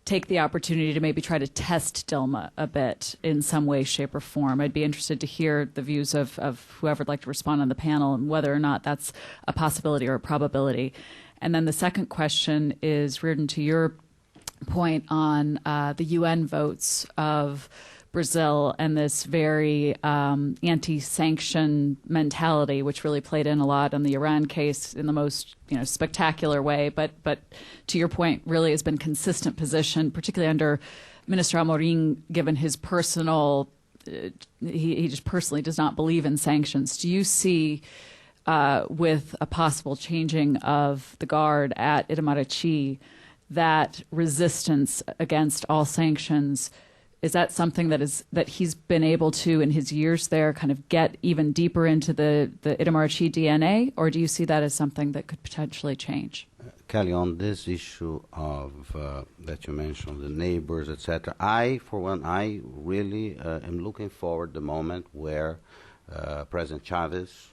take the opportunity to maybe try to test Dilma a bit in some way, shape, or form. I'd be interested to hear the views of whoever would like to respond on the panel and whether or not that's a possibility or a probability. And then the second question is, Riordan, to your point on the UN votes of Brazil and this very anti-sanction mentality, which really played in a lot on the Iran case in the most spectacular way. But to your point, really has been consistent position, particularly under Minister Amorim, given his personal he just personally does not believe in sanctions. Do you see, with a possible changing of the guard at Itamaraty, that resistance against all sanctions, is that something that he's been able to, in his years there, kind of get even deeper into the Itamaraty DNA, or do you see that as something that could potentially change? Kelly, on this issue of that you mentioned, the neighbors, etc., for one, I really am looking forward to the moment where President Chavez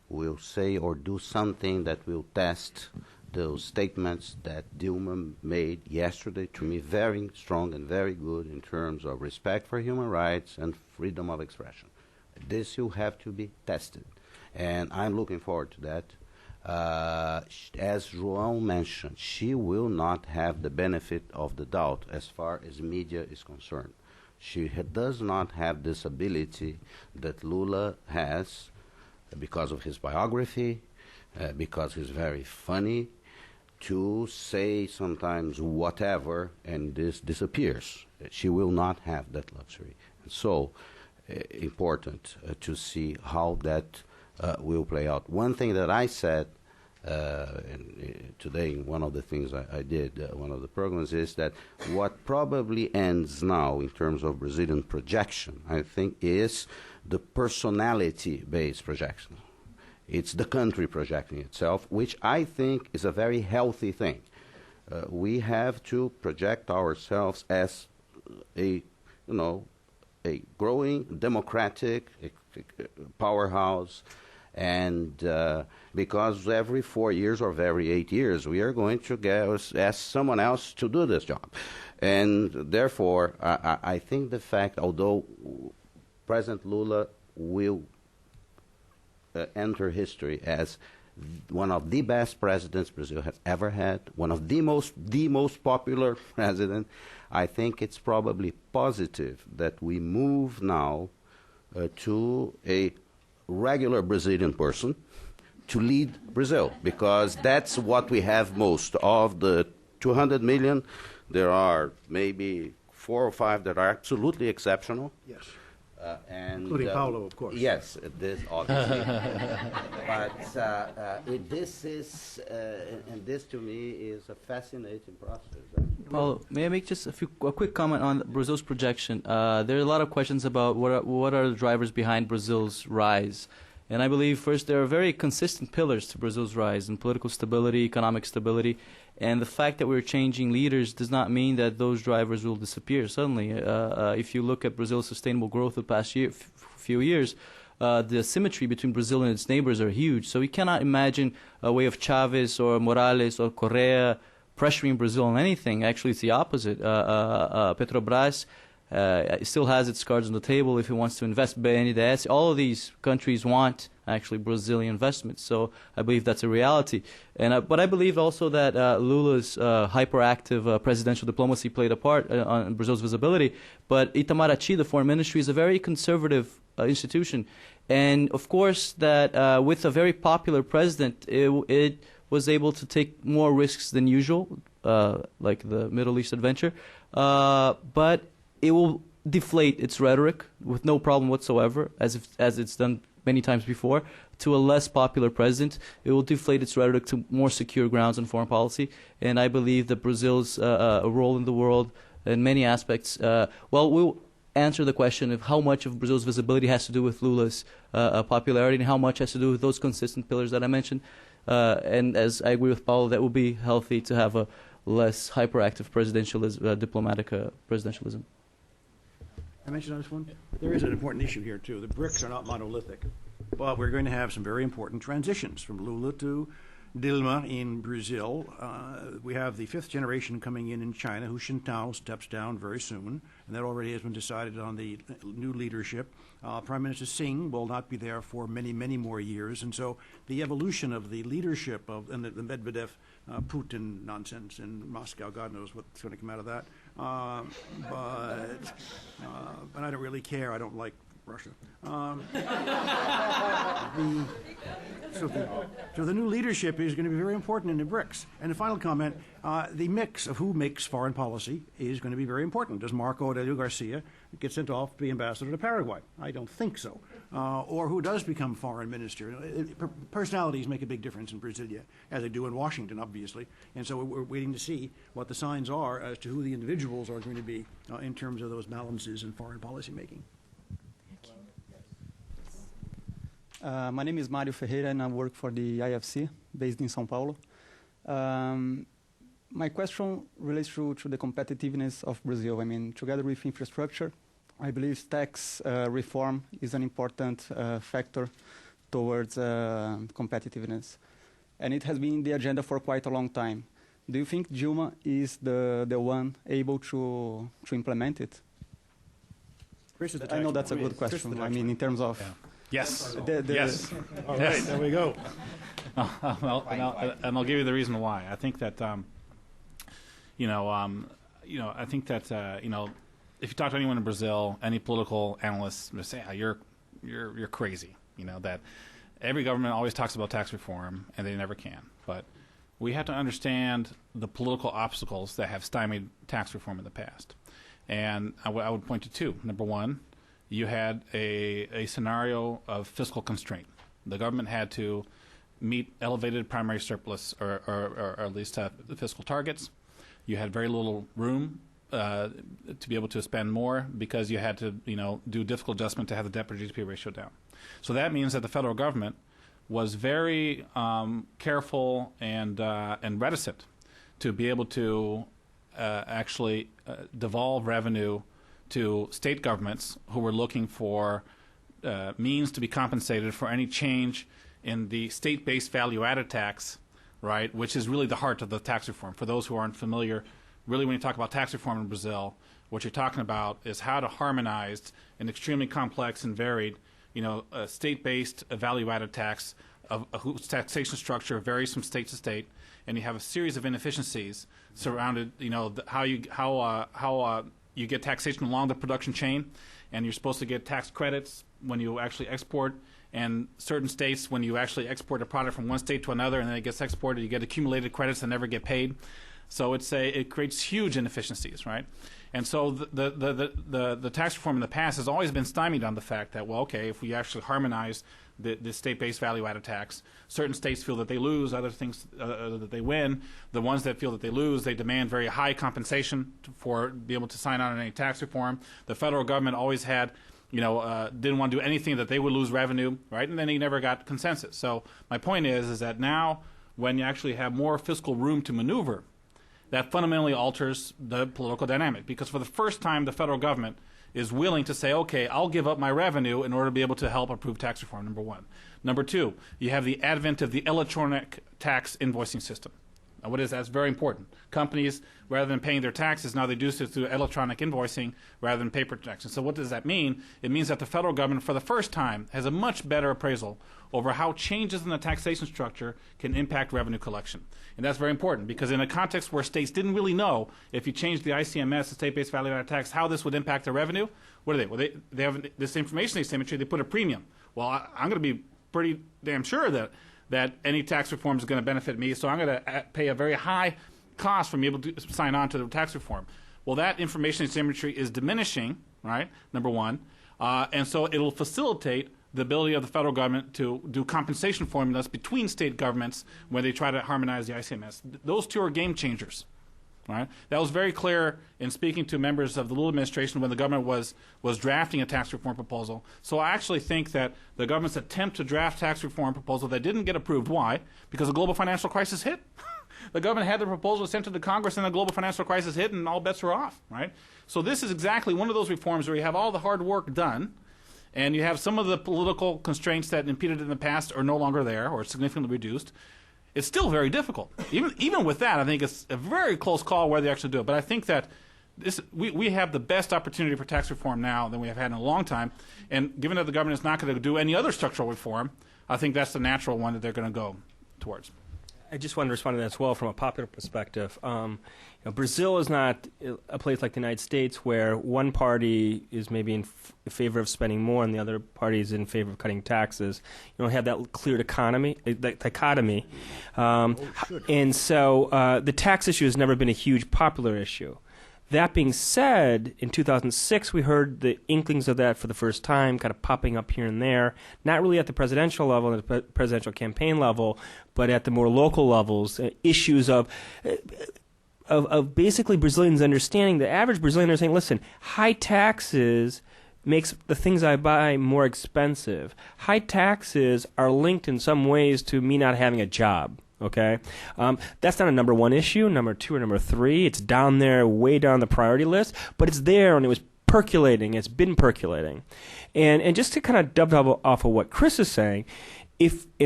will say or do something that will test those statements that Dilma made yesterday, to me very strong and very good in terms of respect for human rights and freedom of expression. This will have to be tested, and I'm looking forward to that. As João mentioned, she will not have the benefit of the doubt as far as media is concerned. She does not have this ability that Lula has because of his biography, because he's very funny, to say sometimes whatever, and this disappears. She will not have that luxury. And so, important to see how that will play out. One thing that I said today, one of the things I did, one of the programs, is that what probably ends now in terms of Brazilian projection, I think, is the personality-based projection. It's the country projecting itself, which I think is a very healthy thing. We have to project ourselves as a growing democratic powerhouse, and because every 4 years or every 8 years we are going to ask someone else to do this job. And therefore, I think the fact, although President Lula will enter history as one of the best presidents Brazil has ever had, one of the most popular president, I think it's probably positive that we move now to a regular Brazilian person to lead Brazil, because that's what we have most. Of the 200 million, there are maybe 4 or 5 that are absolutely exceptional. Yes. And including Paulo, of course. Yes, this obviously. But this is, and this to me is a fascinating process. Paulo, may I make just a quick comment on Brazil's projection? There are a lot of questions about what are the drivers behind Brazil's rise. And I believe, first, there are very consistent pillars to Brazil's rise in political stability, economic stability. And the fact that we're changing leaders does not mean that those drivers will disappear suddenly. If you look at Brazil's sustainable growth the past few years, the symmetry between Brazil and its neighbors are huge. So we cannot imagine a way of Chavez or Morales or Correa pressuring Brazil on anything. Actually, it's the opposite. Petrobras still has its cards on the table if it wants to invest. BNDES, all of these countries want actually Brazilian investments. So I believe that's a reality. And but I believe also that Lula's hyperactive presidential diplomacy played a part on Brazil's visibility. But Itamaraty, the foreign ministry, is a very conservative institution. And of course that with a very popular president, it was able to take more risks than usual, like the Middle East adventure. But it will deflate its rhetoric with no problem whatsoever, as it's done many times before, to a less popular president. It will deflate its rhetoric to more secure grounds in foreign policy. And I believe that Brazil's role in the world in many aspects, we'll answer the question of how much of Brazil's visibility has to do with Lula's popularity and how much has to do with those consistent pillars that I mentioned. And as I agree with Paulo, that will be healthy to have a less hyperactive presidentialism, diplomatic presidentialism. I mentioned on this one? There is an important issue here, too. The BRICS are not monolithic, but we're going to have some very important transitions from Lula to Dilma in Brazil. We have the 5th generation coming in China, Hu Jintao steps down very soon, and that already has been decided on the new leadership. Prime Minister Singh will not be there for many, many more years, and so the evolution of the leadership and the Medvedev Putin nonsense in Moscow, God knows what's going to come out of that. But I don't really care. I don't like Russia. So the new leadership is going to be very important in the BRICS. And the final comment, the mix of who makes foreign policy is going to be very important. Does Marco Aurelio Garcia get sent off to be ambassador to Paraguay? I don't think so. Or who does become foreign minister? Personalities make a big difference in Brasilia, as they do in Washington, obviously. And so we're waiting to see what the signs are as to who the individuals are going to be in terms of those balances in foreign policy making. My name is Mario Ferreira, and I work for the IFC, based in São Paulo. My question relates to the competitiveness of Brazil. I mean, together with infrastructure, I believe tax reform is an important factor towards competitiveness. And it has been in the agenda for quite a long time. Do you think Dilma is the one able to implement it? I know that's a good question. I mean, in terms of... Yeah. Yes. Yes. All right, there we go. And I'll give you the reason why. I think that, I think that, if you talk to anyone in Brazil, any political analyst, they say, you're crazy. That every government always talks about tax reform, and they never can. But we have to understand the political obstacles that have stymied tax reform in the past. And I would point to two. Number one, you had a scenario of fiscal constraint. The government had to meet elevated primary surplus or at least the fiscal targets. You had very little room to be able to spend more because you had to do difficult adjustment to have the debt to GDP ratio down. So that means that the federal government was very careful and reticent to be able to actually devolve revenue to state governments who were looking for means to be compensated for any change in the state-based value-added tax, right, which is really the heart of the tax reform. For those who aren't familiar, really when you talk about tax reform in Brazil, what you're talking about is how to harmonize an extremely complex and varied, state-based value-added tax whose taxation structure varies from state to state, and you have a series of inefficiencies surrounded, how you get taxation along the production chain, and you're supposed to get tax credits when you actually export. And certain states, when you actually export a product from one state to another and then it gets exported, you get accumulated credits that never get paid. So it creates huge inefficiencies, right? And so the tax reform in the past has always been stymied on the fact that, well, okay, if we actually harmonize the state-based value-added tax, certain states feel that they lose, other things that they win. The ones that feel that they lose, they demand very high compensation for be able to sign on any tax reform. The federal government always had, didn't want to do anything that they would lose revenue, right? And then they never got consensus. So my point is that now when you actually have more fiscal room to maneuver, that fundamentally alters the political dynamic, because for the first time the federal government is willing to say, okay, I'll give up my revenue in order to be able to help approve tax reform, number one. Number two, you have the advent of the electronic tax invoicing system. Now, what is that? It's very important. Companies, rather than paying their taxes, now they do so through electronic invoicing rather than paper transactions. So what does that mean? It means that the federal government, for the first time, has a much better appraisal over how changes in the taxation structure can impact revenue collection. And that's very important, because in a context where states didn't really know if you changed the ICMS, the state-based value-added tax, how this would impact their revenue, what are they? Well, they have this information asymmetry, they put a premium. Well, I'm going to be pretty damn sure that any tax reform is going to benefit me, so I'm going to pay a very high cost for me able to sign on to the tax reform. Well, that information asymmetry is diminishing, right, number one, and so it'll facilitate the ability of the federal government to do compensation formulas between state governments when they try to harmonize the ICMS. Those two are game changers. Right? That was very clear in speaking to members of the Lula administration when the government was drafting a tax reform proposal. So I actually think that the government's attempt to draft tax reform proposal that didn't get approved, why? Because the global financial crisis hit. The government had the proposal sent to the Congress and the global financial crisis hit and all bets were off. Right? So this is exactly one of those reforms where you have all the hard work done and you have some of the political constraints that impeded it in the past are no longer there or significantly reduced. It's still very difficult. Even with that, I think it's a very close call whether they actually do it. But I think that we have the best opportunity for tax reform now than we have had in a long time. And given that the government is not going to do any other structural reform, I think that's the natural one that they're going to go towards. I just wanted to respond to that as well from a popular perspective. Brazil is not a place like the United States where one party is maybe in favor of spending more and the other party is in favor of cutting taxes. You don't have that clear dichotomy. And so the tax issue has never been a huge popular issue. That being said, in 2006, we heard the inklings of that for the first time, kind of popping up here and there, not really at the presidential level, at the presidential campaign level, but at the more local levels, issues of basically Brazilians understanding, the average Brazilian is saying, listen, high taxes makes the things I buy more expensive. High taxes are linked in some ways to me not having a job. Okay, that's not a number one issue, number two or number three. It's down there, way down the priority list, but it's there and it was percolating. It's been percolating, and just to kind of dovetail off of what Chris is saying,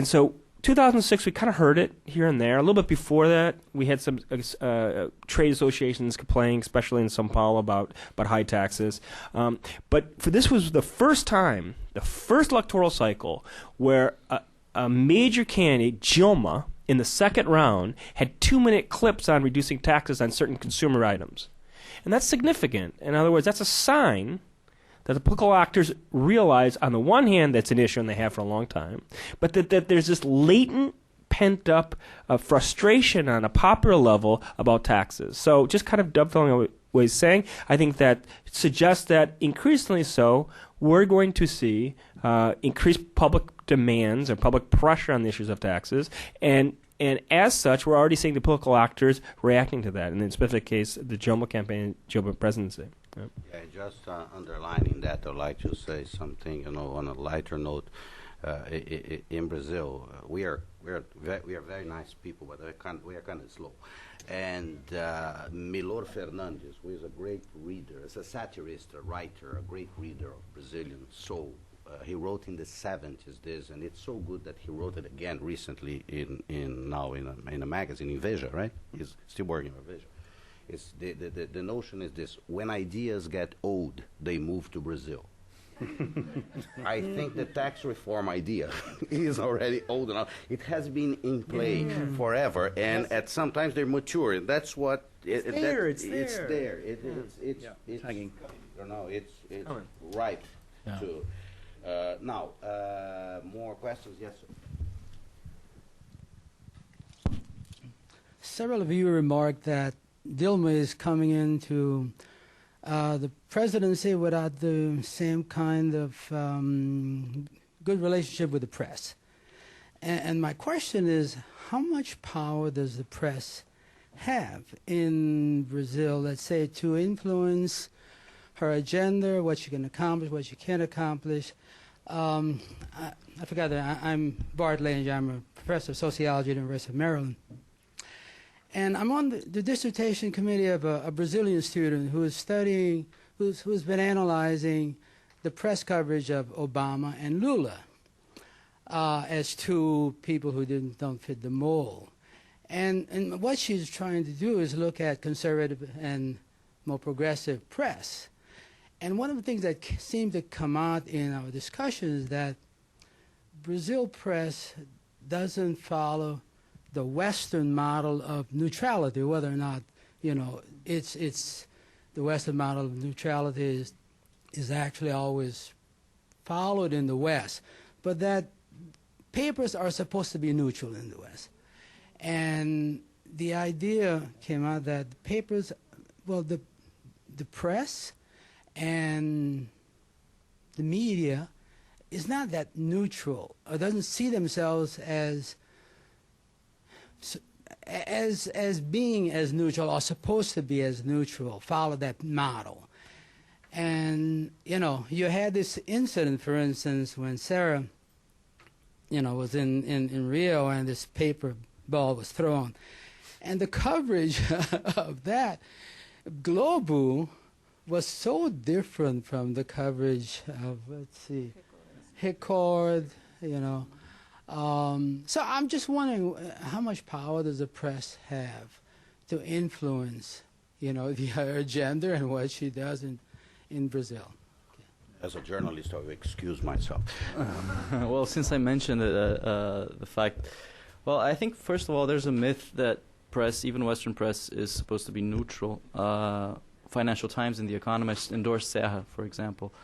so 2006 we kind of heard it here and there. A little bit before that, we had some trade associations complaining, especially in São Paulo, about high taxes. But this was the first time, the first electoral cycle, where a major candidate, Dilma, in the second round, had 2-minute clips on reducing taxes on certain consumer items. And that's significant. In other words, that's a sign that the political actors realize, on the one hand, that's an issue, and they have for a long time, but that there's this latent, pent-up frustration on a popular level about taxes. So just kind of dovetailing on what he's saying, I think that suggests that increasingly so, we're going to see increased public demands or public pressure on the issues of taxes, and as such, we're already seeing the political actors reacting to that. And in the specific case, the Dilma campaign, Dilma presidency. Yep. Yeah, just underlining that, I'd like to say something, on a lighter note. In Brazil, we are very nice people, but we are kind of slow. And Milor Fernandes, who is a great reader, is a satirist, a writer, a great reader of Brazilian soul. He wrote in the 70s this, and it's so good that he wrote it again recently in a magazine, in Veja, right? He's still working on Veja. It's the notion is this: when ideas get old, they move to Brazil. I think the tax reform idea is already old enough. It has been in play forever, and at sometimes they're mature. That's what it's there. It's there. It's hanging. It's ripe to. Now, more questions? Yes, sir. Several of you remarked that Dilma is coming into the presidency without the same kind of good relationship with the press. And my question is, how much power does the press have in Brazil, let's say, to influence her agenda, what she can accomplish, what she can't accomplish? I forgot that I'm Bart Lange. I'm a professor of sociology at the University of Maryland. And I'm on the dissertation committee of a Brazilian student who is studying, who's been analyzing the press coverage of Obama and Lula as two people who don't fit the mold. And what she's trying to do is look at conservative and more progressive press. And one of the things that seemed to come out in our discussion is that Brazil press doesn't follow the Western model of neutrality, whether or not, it's the Western model of neutrality is actually always followed in the West, but that papers are supposed to be neutral in the West. And the idea came out that the papers, the press and the media is not that neutral, or doesn't see themselves as being as neutral, or supposed to be as neutral, follow that model. And, you had this incident, for instance, when Serra, was in Rio and this paper ball was thrown. And the coverage of that, Globo, was so different from the coverage of, Record, So I'm just wondering, how much power does the press have to influence, her agenda and what she does in Brazil? As a journalist, I will excuse myself. Well, since I mentioned the fact Well, I think, first of all, there's a myth that press, even Western press, is supposed to be neutral. Financial Times and The Economist endorse Serra, for example,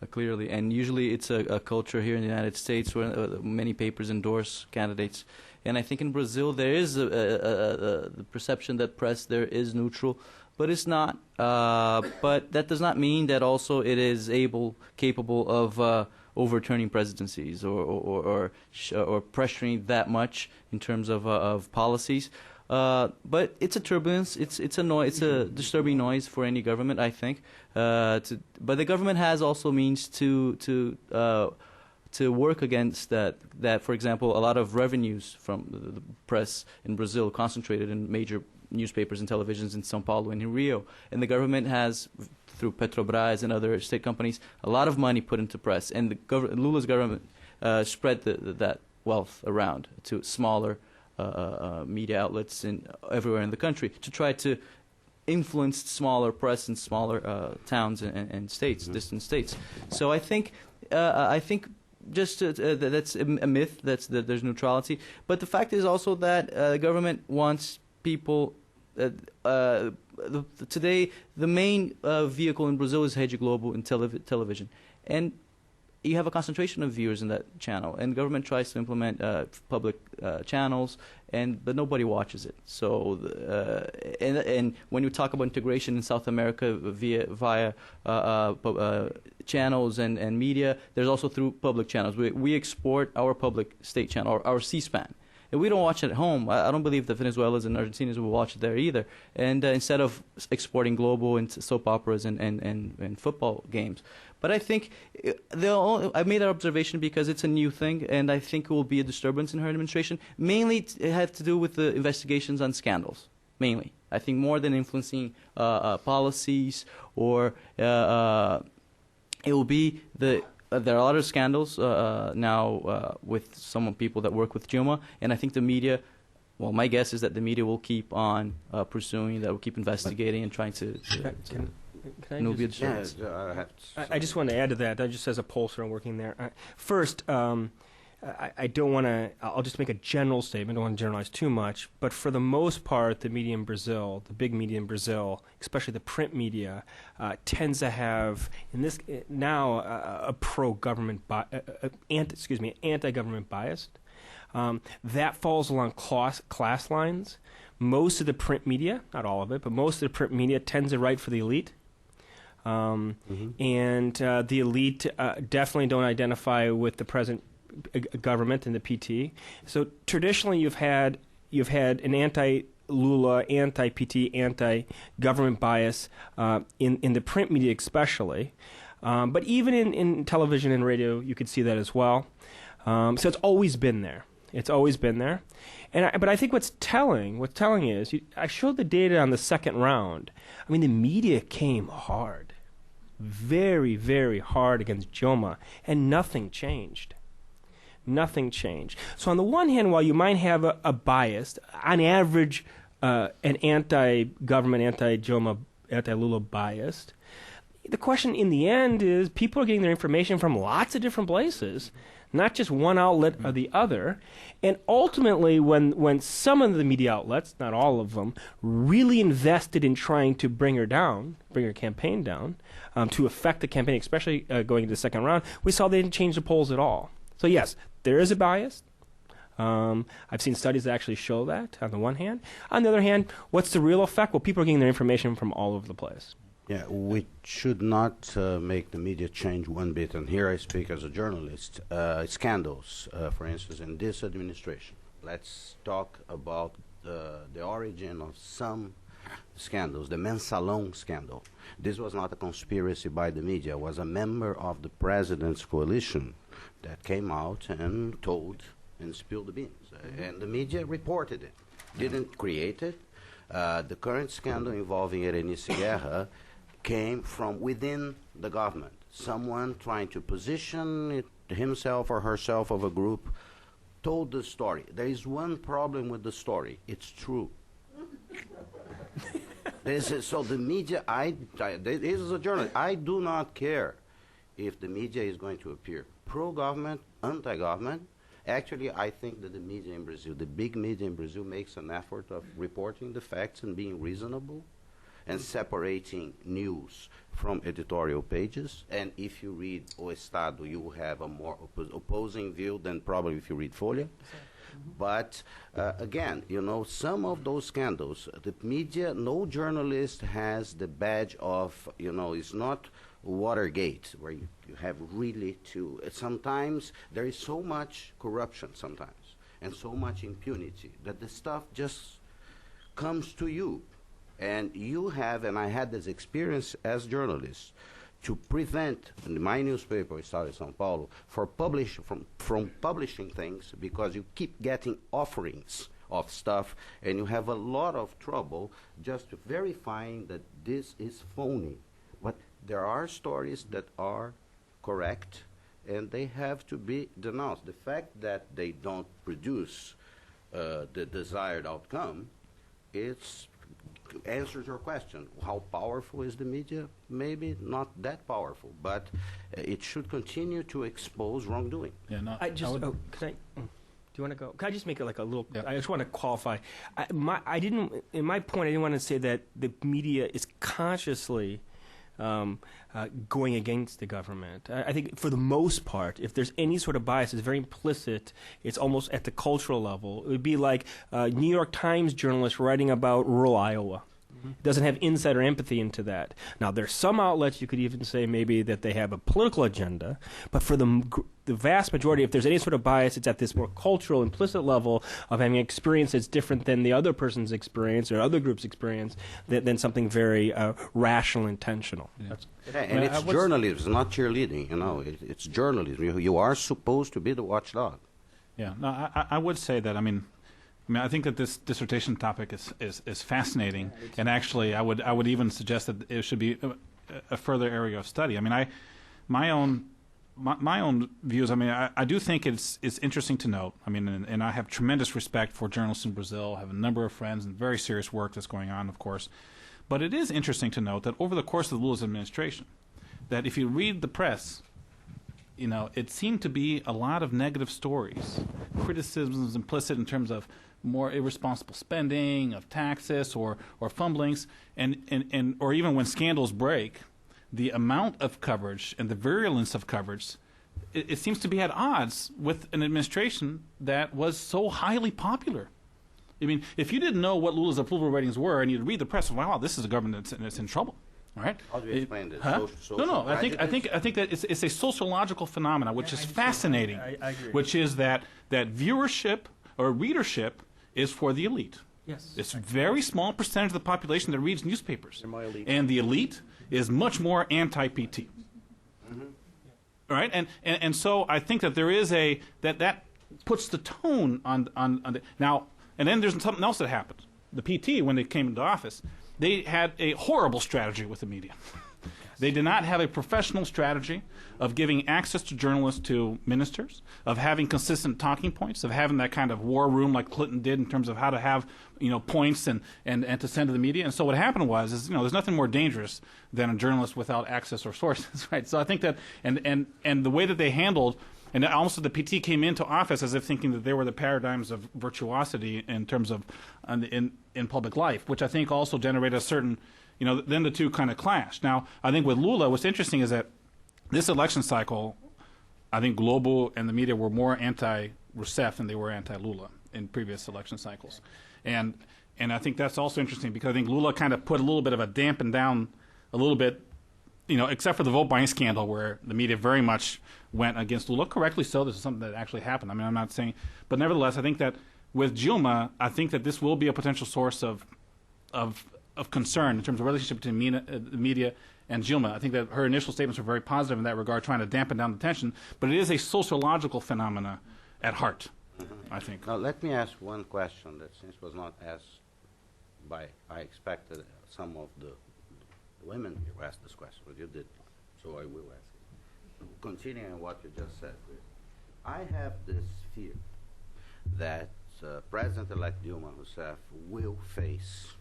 clearly. And usually it's a culture here in the United States where many papers endorse candidates. And I think in Brazil there is the perception that press there is neutral, but it's not. But that does not mean that also it is capable of overturning presidencies or pressuring that much in terms of policies. But it's a turbulence. It's a noise. It's a disturbing noise for any government, I think. But the government has also means to work against that. That, for example, a lot of revenues from the press in Brazil concentrated in major newspapers and televisions in São Paulo and in Rio, and the government has, through Petrobras and other state companies, a lot of money put into press, and Lula's government spread that wealth around to smaller media outlets everywhere in the country to try to influence smaller press in smaller towns and states, distant states. So I think just that's a myth that there's neutrality. But the fact is also that the government wants people. Today, the main vehicle in Brazil is Rede Globo in television, and you have a concentration of viewers in that channel, and government tries to implement public channels, but nobody watches it. So, and when you talk about integration in South America via channels and media, there's also through public channels. We export our public state channel, our C-SPAN. And we don't watch it at home. I don't believe that Venezuelans and Argentinians will watch it there either. And instead of exporting global and soap operas and football games. But I think I made that observation because it's a new thing, and I think it will be a disturbance in her administration. Mainly, it had to do with the investigations on scandals. Mainly, I think more than influencing policies or it will be the. There are a lot of scandals now with some people that work with Dilma, and I think the media, well, my guess is that the media will keep on pursuing, that will keep investigating and trying to I just want to add to that, just as a pollster and working there. First, I don't want to, I'll just make a general statement, I don't want to generalize too much, but for the most part, the media in Brazil, the big media in Brazil, especially the print media, tends to have, in this now, a pro-government, anti-government bias. That falls along class lines. Most of the print media, not all of it, but most of the print media tends to write for the elite. And the elite definitely don't identify with the present government and the PT. So traditionally, you've had an anti-Lula, anti-PT, anti-government bias in the print media, especially. But even in television and radio, you could see that as well. So it's always been there. It's always been there. But I think what's telling is I showed the data on the second round. I mean, the media came hard, very, very hard against Dilma, and nothing changed. Nothing changed. So on the one hand, while you might have a bias, on average, an anti-government, anti-Dilma, anti-Lula biased, the question in the end is people are getting their information from lots of different places, not just one outlet or the other. And ultimately, when some of the media outlets, not all of them, really invested in trying to bring her campaign down, to affect the campaign, especially going into the second round, we saw they didn't change the polls at all. So yes, there is a bias. I've seen studies that actually show that, on the one hand. On the other hand, what's the real effect? Well, people are getting their information from all over the place. Yeah, we should not make the media change one bit, and here I speak as a journalist. Scandals, for instance, in this administration. Let's talk about the origin of some scandals. The Mensalão scandal. This was not a conspiracy by the media. It was a member of the president's coalition that came out and told and spilled the beans. And the media reported it, didn't create it. The current scandal involving Erenice Guerra came from within the government. Someone trying to position himself or herself of a group told the story. There is one problem with the story. It's true. So the media, this is a journalist. I do not care if the media is going to appear pro-government, anti-government, Actually, I think that the media in Brazil, the big media in Brazil, makes an effort of reporting the facts and being reasonable and separating news from editorial pages. And if you read O Estado, you will have a more opposing view than probably if you read Folha. But again, you know, some of those scandals, the media, no journalist has the badge of, you know, it's not Watergate, where you have really to, sometimes there is so much corruption sometimes, and so much impunity, that the stuff just comes to you. And you have, and I had this experience as journalists, to prevent my newspaper, Estado de São Paulo, from publishing things, because you keep getting offerings of stuff, and you have a lot of trouble just verifying that this is phony. But there are stories that are correct, and they have to be denounced. The fact that they don't produce the desired outcome, it's answers your question. How powerful is the media? Maybe not that powerful, but it should continue to expose wrongdoing. Yeah, no, I just, do you want to go? Can I just make it like a little, I just want to qualify. In my point, I didn't want to say that the media is consciously going against the government. I think for the most part, if there's any sort of bias, it's very implicit. It's almost at the cultural level. It would be like New York Times journalists writing about rural Iowa. It doesn't have insight or empathy into that. Now, there's some outlets you could even say maybe that they have a political agenda, but for the vast majority, if there's any sort of bias, it's at this more cultural, implicit level of having an experience that's different than the other person's experience or other group's experience than something very rational, intentional. Yeah. And it's journalism, it's not cheerleading. You know, it's journalism. You are supposed to be the watchdog. Yeah, no, I would say that. I mean, I think that this dissertation topic is fascinating, and actually, I would even suggest that it should be a further area of study. I mean, my own views. I mean, I do think it's interesting to note. I mean, and I have tremendous respect for journalists in Brazil. I have a number of friends and very serious work that's going on, of course. But it is interesting to note that over the course of Lula's administration, that if you read the press, you know, it seemed to be a lot of negative stories, criticisms implicit in terms of more irresponsible spending, of taxes or fumblings, and or even when scandals break, the amount of coverage and the virulence of coverage, it seems to be at odds with an administration that was so highly popular. I mean, if you didn't know what Lula's approval ratings were and you'd read the press, wow, this is a government that's in trouble. All right. How do you explain this? Huh? No. I think that it's a sociological phenomenon, which is fascinating. I agree. Which is that viewership or readership is for the elite. Yes. It's a very small percentage of the population that reads newspapers, my elite. and the elite is much more anti-PT. Mm-hmm. All right, and so I think that there is that puts the tone on the, now, and then there's something else that happened. The PT, when they came into office, they had a horrible strategy with the media. They did not have a professional strategy of giving access to journalists to ministers, of having consistent talking points, of having that kind of war room like Clinton did in terms of how to have, you know, points and to send to the media. And so what happened was, you know, there's nothing more dangerous than a journalist without access or sources, right? So I think that, and the way that they handled, and also the PT came into office as if thinking that they were the paradigms of virtuosity in terms of in public life, which I think also generated a certain, you know, then the two kind of clashed. Now, I think with Lula, what's interesting is that this election cycle, I think Globo and the media were more anti-Rousseff than they were anti-Lula in previous election cycles. And I think that's also interesting because I think Lula kind of put a little bit of a dampen down a little bit, you know, except for the vote buying scandal where the media very much went against Lula. Correctly so. This is something that actually happened. I mean, I'm not saying, but nevertheless, I think that with Dilma, I think that this will be a potential source of concern in terms of relationship between the media and Dilma. I think that her initial statements were very positive in that regard, trying to dampen down the tension, but it is a sociological phenomena at heart, I think. Now, let me ask one question that since was not asked by, I expected some of the women here asked this question, but you did, so I will ask it. Continuing what you just said, I have this fear that President-elect Dilma Rousseff will face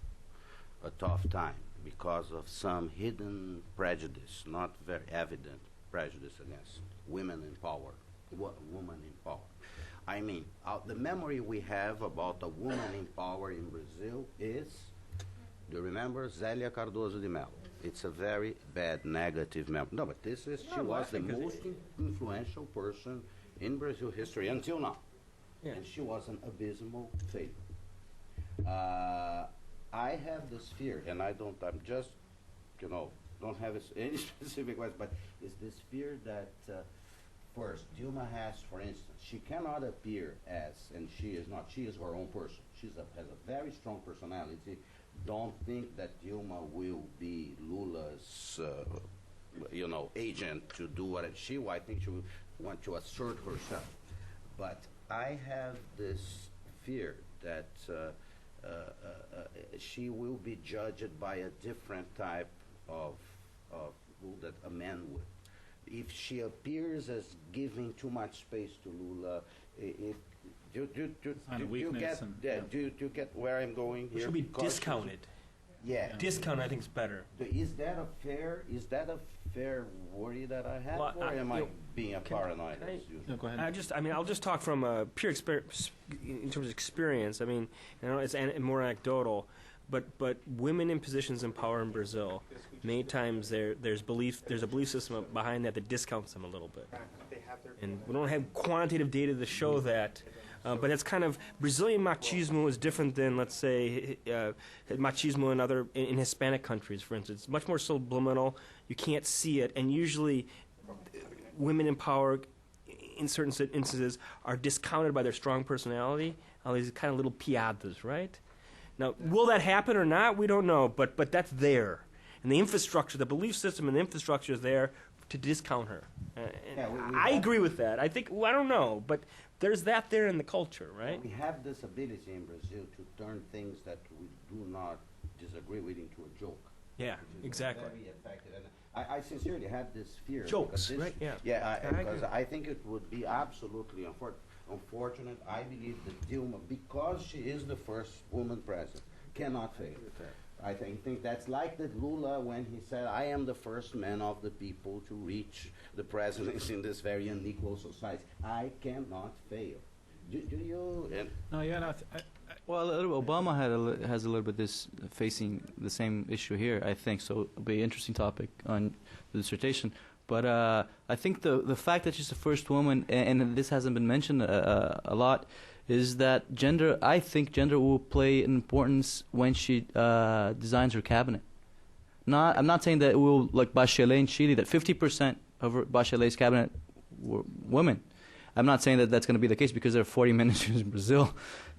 a tough time because of some hidden prejudice, not very evident prejudice against women in power, woman in power. I mean, the memory we have about a woman in power in Brazil is, do you remember Zélia Cardoso de Mello? It's a very bad, negative memory. No, but this is, she was the most influential person in Brazil history until now. Yeah. And she was an abysmal failure. I have this fear, and I'm just, don't have any specific words, but is this fear that, first, Dilma has, for instance, she cannot appear as, and she is not, she is her own person. She has a very strong personality. Don't think that Dilma will be Lula's, agent to do what she will. I think she will want to assert herself. But I have this fear that she will be judged by a different type of rule that a man would. If she appears as giving too much space to Lula, do you get where I'm going here? She'll be discounted. Yeah. Discount, I think, is better. Is that a fair worry that I have, Well, or am I being a paranoid? can I- as usual? No, go ahead. I'll just talk from pure experience, in terms of experience. I mean, it's more anecdotal, but women in positions in power in Brazil, many times there's a belief system behind that discounts them a little bit. And we don't have quantitative data to show that. But it's kind of, Brazilian machismo is different than, let's say, machismo in Hispanic countries, for instance. It's much more subliminal. You can't see it. And usually women in power, in certain instances, are discounted by their strong personality. All these kind of little piadas, right? Now, will that happen or not? We don't know. But that's there. And the infrastructure, the belief system and the infrastructure is there to discount her. I agree with that. I think, I don't know, but there's that there in the culture, right? We have this ability in Brazil to turn things that we do not disagree with into a joke. Yeah, exactly. Very effective. And I sincerely have this fear. Jokes, right? Yeah. Yeah, because agree. I think it would be absolutely unfortunate. I believe that Dilma, because she is the first woman president, cannot fail. I think that's like that Lula when he said, I am the first man of the people to reach the presidency in this very unequal society. I cannot fail. Do you? No, yeah, no. Well, Obama has a little bit this facing the same issue here, I think. So it'll be an interesting topic on the dissertation. But I think the fact that she's the first woman, and this hasn't been mentioned a lot, is that I think gender will play an importance when she designs her cabinet. I'm not saying that it will, like Bachelet in Chile, that 50% of Bachelet's cabinet were women. I'm not saying that that's going to be the case because there are 40 ministers in Brazil,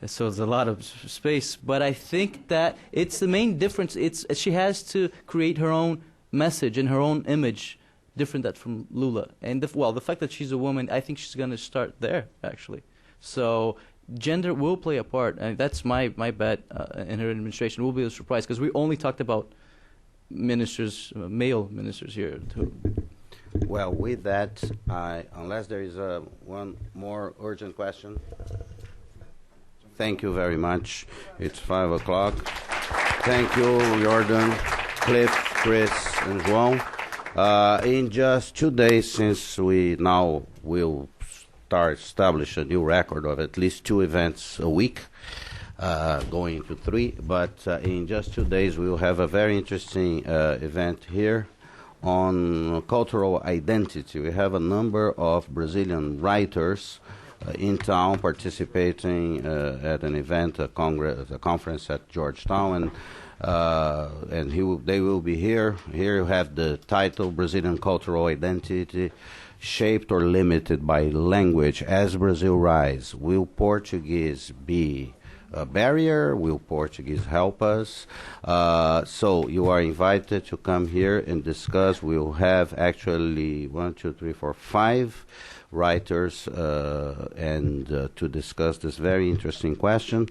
so there's a lot of space. But I think that it's the main difference. She has to create her own message and her own image, different that from Lula. And the fact that she's a woman, I think she's going to start there, actually. So gender will play a part, and that's my bet in her administration. Will be a surprise because we only talked about ministers, male ministers here too. Well, with that, unless there is one more urgent question. Thank you very much. It's 5 o'clock. Thank you, Riordan, Cliff, Chris, and João. In just 2 days, since we now will establish a new record of at least 2 events a week, going to 3, but in just 2 days we will have a very interesting event here on cultural identity. We have a number of Brazilian writers in town participating at an event, a conference at Georgetown, and they will be here. Here you have the title, Brazilian Cultural Identity, Shaped or Limited by Language as Brazil Rise. Will Portuguese be a barrier? Will Portuguese help us? So you are invited to come here and discuss. We'll have actually 5 writers and to discuss this very interesting question.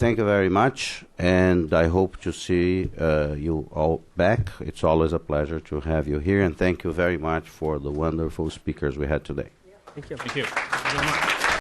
Thank you very much, and I hope to see you all back. It's always a pleasure to have you here, and thank you very much for the wonderful speakers we had today. Thank you. Thank you. Thank you very much.